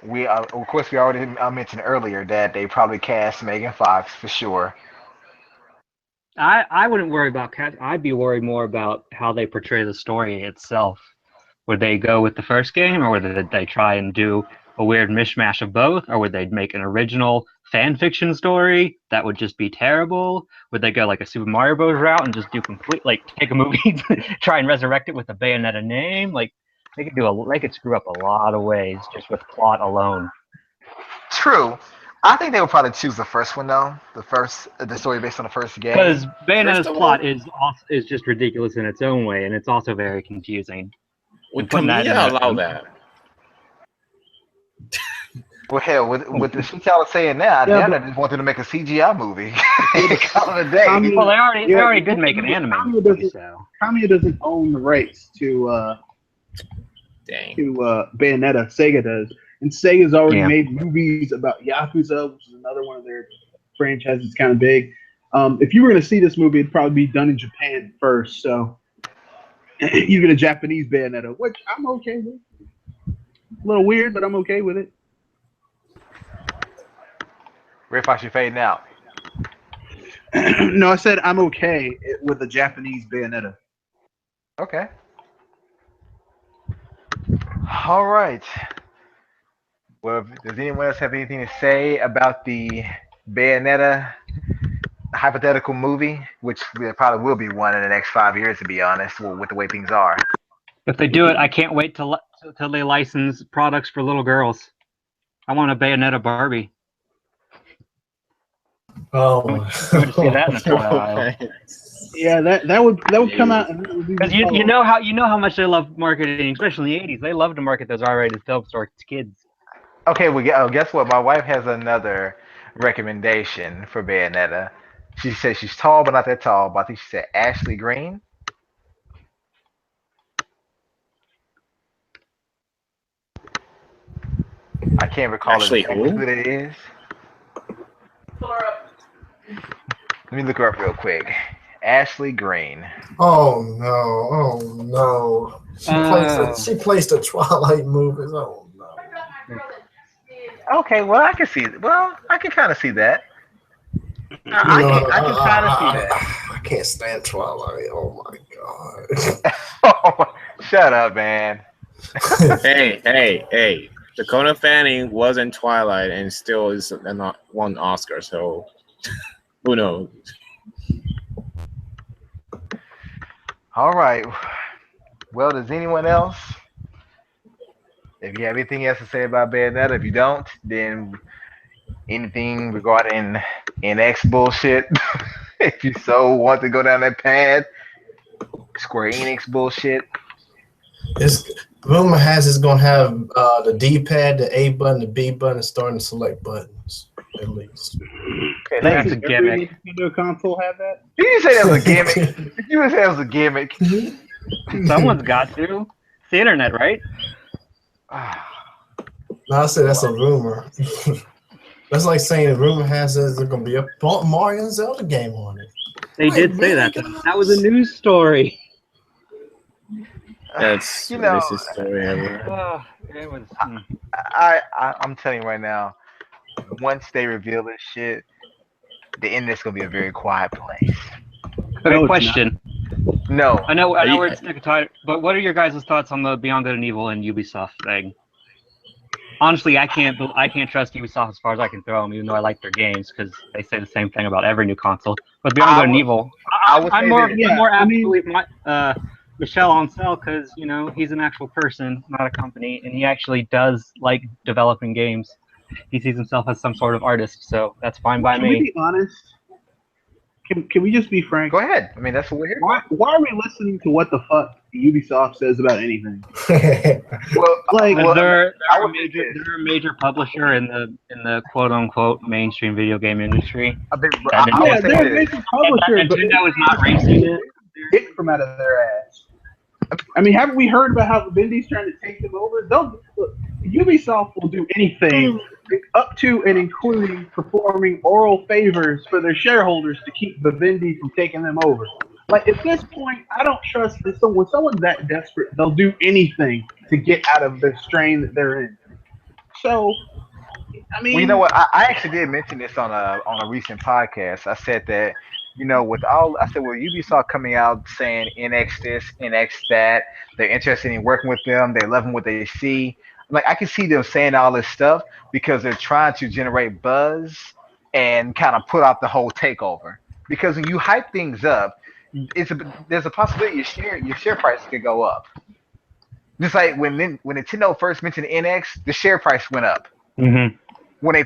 We, of course, we already mentioned earlier that they probably cast Megan Fox for sure.
I wouldn't worry about cast. I'd be worried more about how they portray the story itself. Would they go with the first game, or would they try and do a weird mishmash of both, or would they make an original fan fiction story that would just be terrible? Would they go like a Super Mario Bros. Route and just do complete, like, take a movie, try and resurrect it with a Bayonetta name? Like, they could screw up a lot of ways just with plot alone.
True. I think they would probably choose the first one though. The story based on the first game.
Because Bayonetta's
First of
plot
all-
is just ridiculous in its own way, and it's also very confusing.
Would
putting that in
Tamiya
a-
allow that?
Well, hell, with the shit y'all are saying now,
Yeah,
Diana just wanted to make a CGI movie. Call it a day.
I mean,
Well, they
Yeah,
already did make an anime
Tamiya
movie,
doesn't-
so.
Tamiya doesn't own the rights to
Dang.
Bayonetta. Sega does, and Sega's already
Yeah.
made movies about Yakuza, which is another one of their franchises, kind of big. If you were going to see this movie, it'd probably be done in Japan first. So you get a Japanese Bayonetta, which I'm okay with. A little weird, but I'm okay with it.
Ray Fox, you fading out.
No, I said I'm okay with a Japanese Bayonetta.
Okay. All right. Well, does anyone else have anything to say about the Bayonetta hypothetical movie, which there probably will be one in the next 5 years, to be honest, with the way things are.
If they do it, I can't wait till they license products for little girls. I want a Bayonetta Barbie.
Oh,
I would see that in the toy aisle.
Yeah, that would come out.
Because you know how much they love marketing, especially in the 80s. They love to market those R-rated films to kids.
Okay, well, guess what? My wife has another recommendation for Bayonetta. She said she's tall, but not that tall. But I think she said Ashley Green. I can't recall
Ashley
exactly
who?
who that is. Let me look her up real quick. Ashley Green.
oh no! Oh no! She plays the Twilight movies. Oh no!
Okay, well I can see it. Well, I can kind of see that. I can kind of see that.
I can't stand Twilight. Oh my god!
Shut up, man.
Hey. Dakota Fanning was in Twilight and still is not won Oscar, so who knows?
All right. Well, does anyone else? If you have anything else to say about Bayonetta, if you don't, then anything regarding NX bullshit, if you so want to go down that path, Square Enix bullshit.
Rumor has it's gonna have the D-pad, the A button, the B button, and starting to select buttons at least.
Okay,
That's a
Every
gimmick.
Nintendo console have that?
did you say that was a gimmick? Did you say that was a gimmick?
Someone's got to. It's the internet, right?
No, I said that's a rumor. That's like saying the rumor has there's gonna be a Mario and Zelda game on it.
They did say that. That was a news story.
That's
You know,
this story ever.
It was.
I'm telling you right now, once they reveal this shit, the internet's gonna be a very quiet place.
Great question.
No.
I know
you-
we're sick of tired, but what are your guys' thoughts on the Beyond Good and Evil and Ubisoft thing? Honestly, I can't trust Ubisoft as far as I can throw them, even though I like their games because they say the same thing about every new console. But Beyond Good and Evil, I'm more apt to believe Michel Ancel because he's an actual person, not a company, and he actually does like developing games. He sees himself as some sort of artist, so that's fine by
Can we
me.
be honest? Can we just be frank?
Go ahead. I mean, that's what we're here.
Why are we listening to what the fuck Ubisoft says about anything?
Well,
they're a major publisher in the quote unquote mainstream video game industry.
They're a major publisher, but
Nintendo is not racing it.
Get from out of their ass. I mean, haven't we heard about how Vivendi's trying to take them over? Look, Ubisoft will do anything, up to and including performing oral favors for their shareholders to keep Vivendi from taking them over. Like, at this point, I don't trust that when someone's that desperate, they'll do anything to get out of the strain that they're in. So, I mean,
well, you know what? I actually did mention this on a recent podcast. I said that, with Ubisoft coming out saying NX this, NX that, they're interested in working with them, they're loving what they see. Like, I can see them saying all this stuff because they're trying to generate buzz and kind of put out the whole takeover. Because when you hype things up, there's a possibility your share price could go up. Just like when Nintendo first mentioned NX, the share price went up.
Mm-hmm.
When they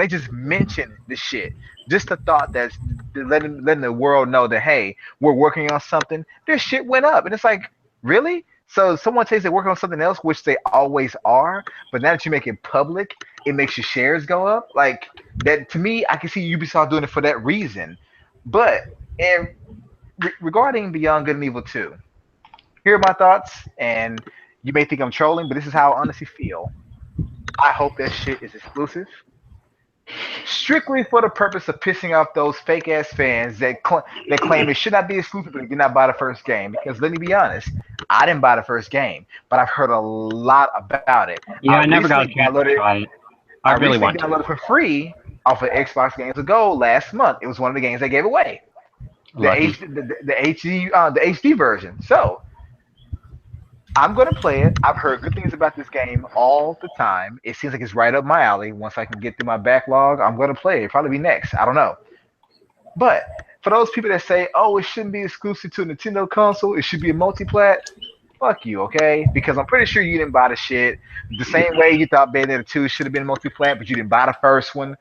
just mentioned the shit, just the thought that letting the world know that, hey, we're working on something, their shit went up. And it's like, really? So someone says they're working on something else, which they always are, but now that you make it public, it makes your shares go up. Like, that, to me, I can see Ubisoft doing it for that reason. But regarding Beyond Good and Evil 2, here are my thoughts, and you may think I'm trolling, but this is how I honestly feel. I hope that shit is exclusive, strictly for the purpose of pissing off those fake ass fans that claim it should not be exclusive, but they did not buy the first game. Because let me be honest, I didn't buy the first game, but I've heard a lot about it.
Yeah, I never got a chance to try it. I really want to.
I downloaded it for free off of Xbox Games Ago last month. It was one of the games they gave away, the HD version. So I'm going to play it. I've heard good things about this game all the time. It seems like it's right up my alley. Once I can get through my backlog, I'm going to play it. It'll probably be next. I don't know. But for those people that say, oh, it shouldn't be exclusive to a Nintendo console, it should be a multi-plat, fuck you, okay? Because I'm pretty sure you didn't buy the shit. The same way you thought Bayonetta 2 should have been multi-plat, but you didn't buy the first one.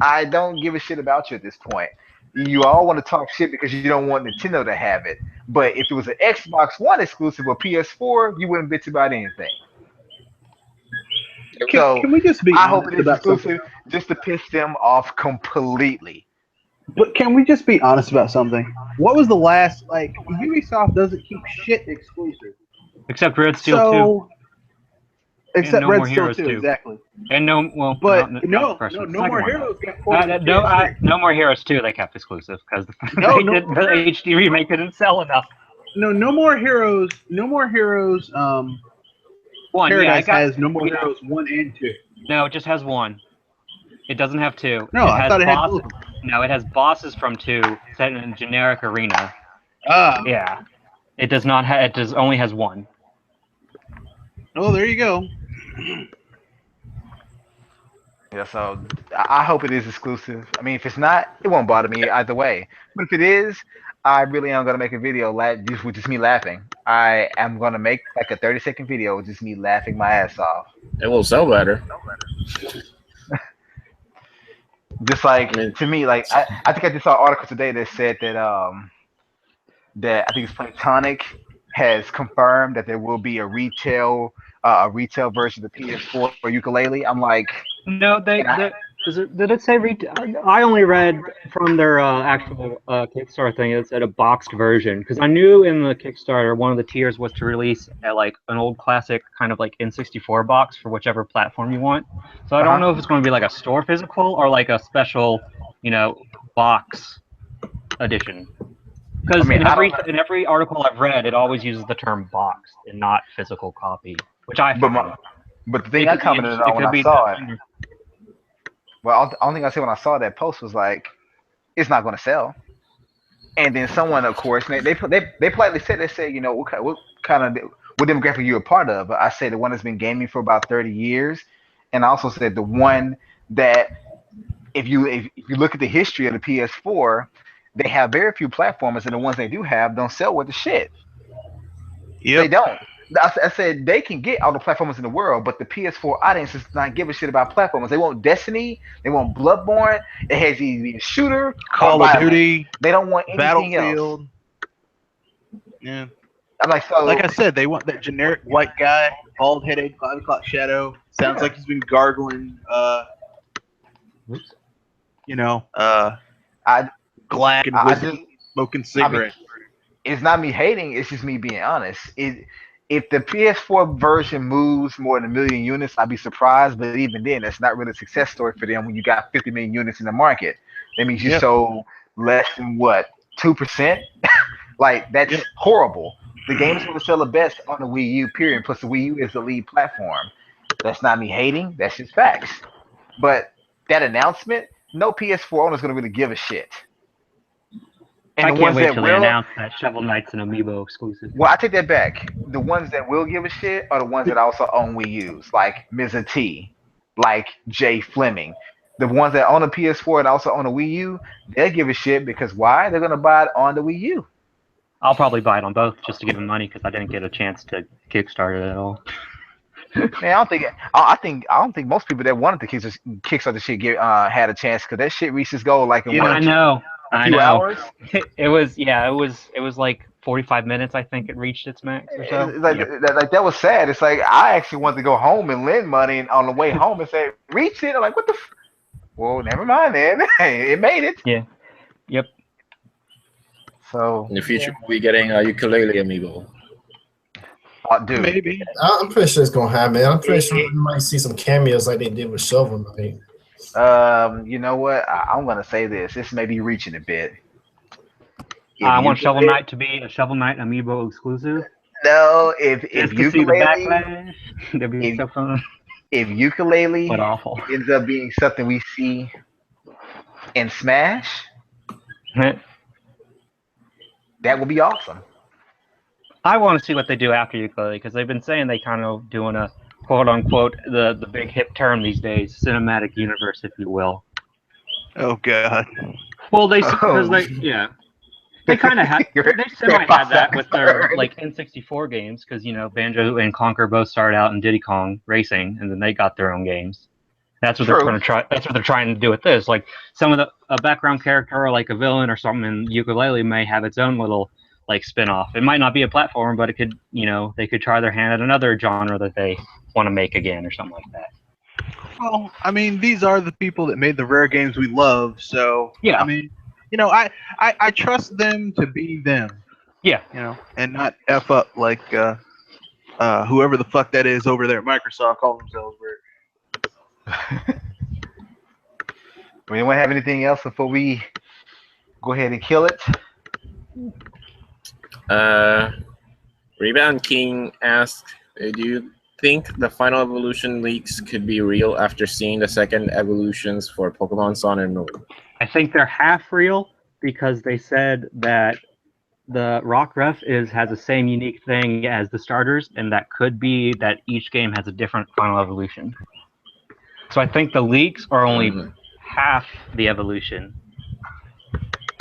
I don't give a shit about you at this point. You all want to talk shit because you don't want Nintendo to have it. But if it was an Xbox One exclusive or PS4, you wouldn't bitch about anything.
Can we just be
I hope it is
about
exclusive just to piss them off completely.
But can we just be honest about something? What was the last, Ubisoft doesn't keep shit exclusive.
Except Red Steel 2.
Except
No
Red
More
Steel
Heroes
2,
2.
exactly.
And No More
Heroes got
No More Heroes 2 they kept exclusive because the HD remake didn't sell enough.
No More Heroes.
One,
Paradise has No More Heroes 1 and 2.
No, it just has 1. It doesn't have 2.
No, I thought it had both.
No, it has bosses from 2 set in a generic arena. Yeah. It does not have. It does only has 1.
Oh, there you go.
Yeah, so I hope it is exclusive. I mean, if it's not, it won't bother me either way. But if it is, I really am going to make a video with just me laughing. I am going to make like a 30-second video with just me laughing my ass off.
It will sell better.
Just like, to me, like, I think I just saw an article today that said that that I think it's Platonic has confirmed that there will be a retail version of the PS4 for ukulele. I'm like,
no, did it say retail? I only read from their actual Kickstarter thing. It said a boxed version because I knew in the Kickstarter one of the tiers was to release an old classic kind of like N64 box for whichever platform you want. So I don't know if it's going to be like a store physical or like a special, box edition. Because in every article I've read, it always uses the term box and not physical copy, which I find.
But the thing I commented on when I saw it, well, the only thing I said when I saw that post was like, it's not going to sell. And then someone, of course, they politely said, what demographic are you a part of? I said the one that's been gaming for about 30 years, and I also said the one that if you look at the history of the PS4. They have very few platformers, and the ones they do have don't sell with the shit.
Yep.
They don't. I said they can get all the platformers in the world, but the PS4 audience does not give a shit about platformers. They want Destiny, they want Bloodborne. It has either be a shooter or
Call of
violent.
Duty,
They don't want anything else.
Battlefield. Yeah.
I'm like, so
Like I said, they want that generic white guy, bald headed, 5 o'clock shadow. Sounds like he's been gargling,
I
black and
I
whiskey,
just
smoking cigarettes.
it's not me hating. It's just me being honest. If the PS4 version moves more than 1 million units, I'd be surprised. But even then, that's not really a success story for them when you got 50 million units in the market. That means you sold less than what, 2%? Like that's horrible. The game is going to sell the best on the Wii U. Period. Plus, the Wii U is the lead platform. That's not me hating. That's just facts. But that announcement, no PS4 owner is going to really give a shit. And
I
the
can't
ones
wait
that
till they
will,
announce that Shovel Knight's an Amiibo exclusive.
well, I take that back. The ones that will give a shit are the ones that also own Wii U's, like Mr. T, like Jay Fleming. The ones that own a PS4 and also own a Wii U, they'll give a shit because why? They're going to buy it on the Wii U.
I'll probably buy it on both just to give them money because I didn't get a chance to Kickstart it at all.
Man, I don't think most people that wanted to Kickstart the shit had a chance because that shit reached its goal like in
I know.
a few hours.
It was like 45 minutes. I think it reached its max or so.
That was sad. It's like I actually wanted to go home and lend money and on the way home and say reach it. I'm like, what the? Well, never mind then. It made it.
Yeah. Yep.
So
In the future, we'll be getting a ukulele amiibo.
Dude,
Maybe.
I'm pretty sure it's gonna happen. I'm pretty sure you might see some cameos like they did with Shovel Knight.
you know what? I'm gonna say this. This may be reaching a bit.
I want Shovel Knight to be a Shovel Knight amiibo exclusive.
No, if
Just to see the backlash, that'd be so fun.
If ukulele
But awful.
ends up being something we see in Smash, that would be awesome.
I want to see what they do after ukulele because they've been saying they kind of doing a quote unquote the big hip term these days, cinematic universe, if you will.
Oh God.
Well, they kind of had they semi had that with their like N64 games because Banjo and Conquer both started out in Diddy Kong Racing and then they got their own games. That's what they're going to try. That's what they're trying to do with this. Like some of a background character or like a villain or something in ukulele may have its own little like spin-off. It might not be a platform, but it could, they could try their hand at another genre that they want to make again or something like that.
Well, I mean, these are the people that made the rare games we love, so
yeah.
I mean, I trust them to be them.
Yeah.
And not F up like whoever the fuck that is over there at Microsoft calling themselves weird.
Anyone have anything else before we go ahead and kill it?
Rebound King asked, do you think the final evolution leaks could be real after seeing the second evolutions for Pokemon Sun and Moon?
I think they're half real because they said that the Rockruff has the same unique thing as the starters, and that could be that each game has a different final evolution. So I think the leaks are only half the evolution.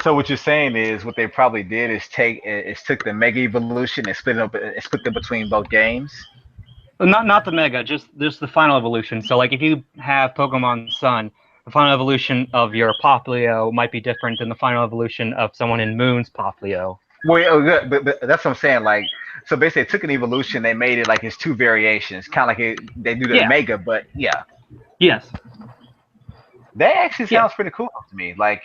So what you're saying is what they probably did is took the Mega Evolution and split them between both games.
Not the Mega, just the final evolution. So like if you have Pokemon Sun, the final evolution of your Poplio might be different than the final evolution of someone in Moon's Poplio.
Well, but that's what I'm saying. Like, so basically, they took an evolution, they made it like it's two variations, kind of like they do the Mega, but yeah.
Yes.
That actually sounds pretty cool to me. Like,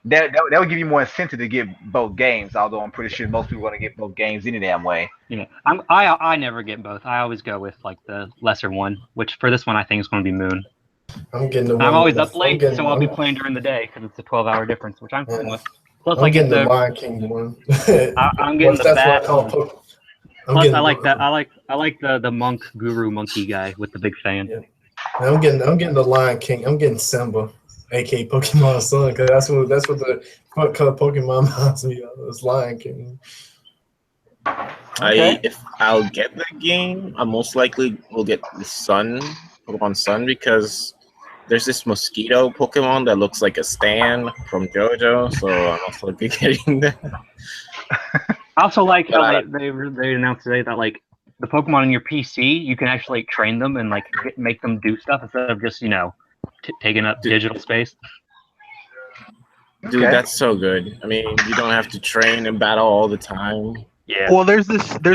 that would give you more incentive to get both games. Although I'm pretty sure most people want to get both games any damn way.
Yeah, I never get both. I always go with like the lesser one, which for this one I think is going to be Moon.
I'm
always up late, so I'll be playing during the day because it's a 12-hour difference, which I'm fine with. Plus,
I'm getting the Lion King one.
I'm getting the bat. Plus, I like that. I like the monk guru monkey guy with the big fan.
Yeah. I'm getting the Lion King. I'm getting Simba, aka Pokemon Sun, because that's what the Pokemon reminds me of. It's Lion King.
If I'll get the game, I most likely will get the Pokemon Sun, because there's this mosquito Pokemon that looks like a Stan from JoJo, so I'm also getting that.
I also like how they announced today that like the Pokemon on your PC, you can actually train them and like make them do stuff instead of just taking up digital space.
Dude,
Okay.
that's so good. I mean, you don't have to train and battle all the time.
Yeah.
Well, there's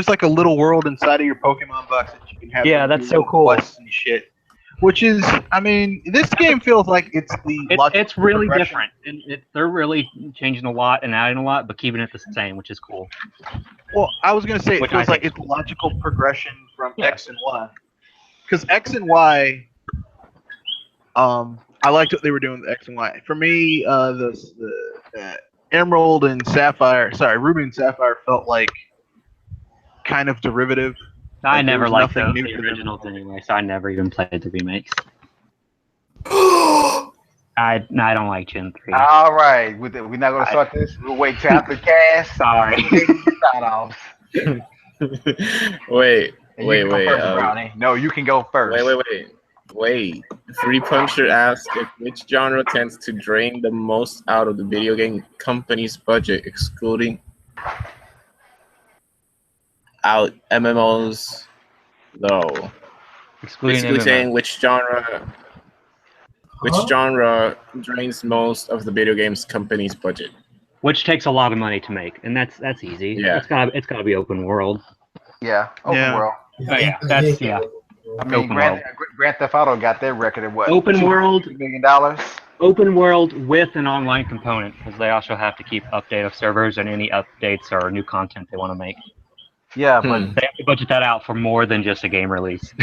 like a little world inside of your Pokemon box that you can have.
Yeah,
them
that's
do
so
little
cool.
quests and shit. Which is, I mean, this game feels like it's the
It's really
progression.
different. They're really changing a lot and adding a lot, but keeping it the same, which is cool.
Well, I was gonna say it
Which
feels
I
like
think
it's logical progression from
Yeah.
X and Y. Because X and Y, I liked what they were doing with X and Y. For me, the Emerald and Sapphire, Ruby and Sapphire felt like kind of derivative.
I
Like, there
never
was
liked
nothing new
the
to them.
originals anyway, so I never even played the remakes. I don't like Gen 3.
All right. We're not going to start this. We'll wait till after cast.
Sorry.
Start off.
Wait.
And you can go first, Brownie. No, you can go first.
Wait. Free Puncher asked if which genre tends to drain the most out of the video game company's budget, excluding out MMOs, though.
Excluding
Basically
MMO.
saying which genre drains most of the video games company's budget.
Which takes a lot of money to make, and that's easy.
Yeah.
It's gotta be open world.
Yeah, open
Yeah.
world.
Oh, yeah, that's yeah.
I mean,
Open
Grand Theft Auto got their record at what?
Open world.
$2 million.
Open world with an online component, because they also have to keep update of servers and any updates or new content they want to make.
Yeah, but
They have to budget that out for more than just a game release.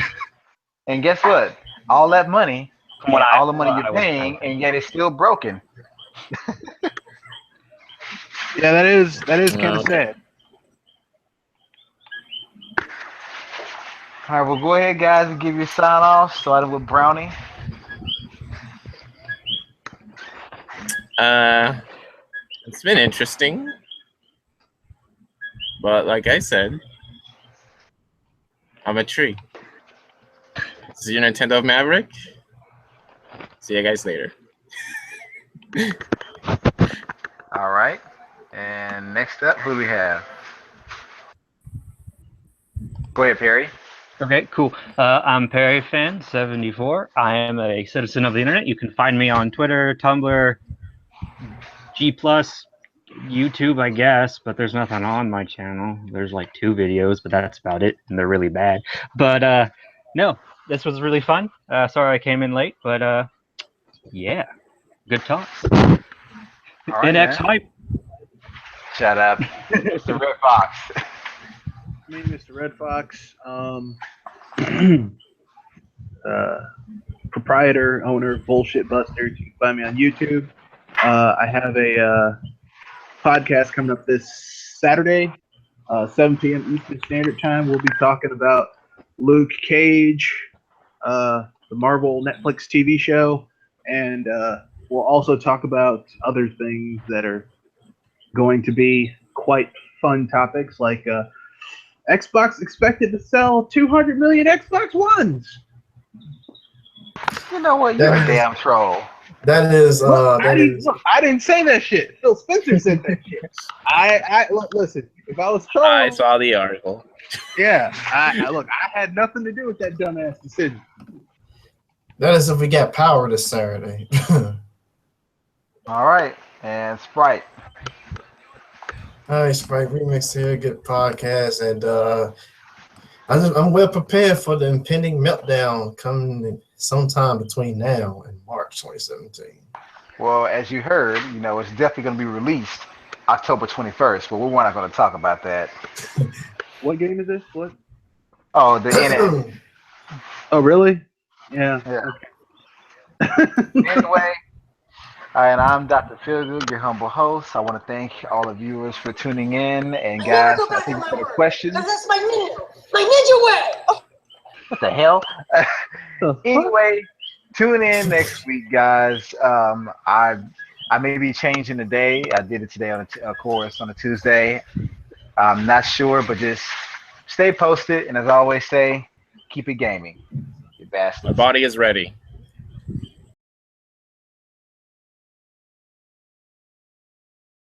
and guess what? All that money,
From what
all the money
I
you're
was
paying,
told.
and yet it's still broken.
Yeah, that is kind of
Okay.
sad.
All right, well, go ahead, guys, and give your sign off. Starting with Brownie.
It's been interesting, but like I said, I'm a tree. This is your Nintendo Maverick. See you guys later.
All right, and next up, who do we have? Go ahead, Perry.
Okay, cool. I'm PerryFan74. I am a citizen of the internet. You can find me on Twitter, Tumblr, G+, YouTube, I guess, but there's nothing on my channel. There's like 2 videos, but that's about it, and they're really bad. But no, this was really fun. Sorry I came in late, but yeah, good talks.
All right,
NX
man.
hype.
Shut up. It's the Red Fox.
Me, Mr. Red Fox, proprietor, owner, Bullshit Busters. You can find me on YouTube. I have a podcast coming up this Saturday, 7 p.m. Eastern Standard Time. We'll be talking about Luke Cage, the Marvel Netflix TV show, and we'll also talk about other things that are going to be quite fun topics, like Xbox expected to sell 200 million Xbox Ones.
You know what? You're a damn troll.
That is
Look, I didn't say that shit. Phil Spencer said that shit. Look, listen. If I was trolling,
I saw the article.
yeah. I had nothing to do with that dumbass decision.
That is if we got power this Saturday.
All right, and Sprite.
Hi, Sprite Remix here, good podcast, and I'm well prepared for the impending meltdown coming sometime between now and March 2017.
Well, as you heard, you know, it's definitely going to be released October 21st, but we're not going to talk about that.
What game is this? What?
Oh, the NX.
Oh, really? Yeah.
Anyway, and I'm Dr. Feelgood, your humble host. I want to thank all the viewers for tuning in, and guys, I think for the questions.
That's my ninja way. Oh.
What the hell? Anyway, tune in next week, guys. I may be changing the day. I did it today on a course on a Tuesday. I'm not sure, but just stay posted, and as I always say, keep it gaming, you
My
bastards.
body is ready.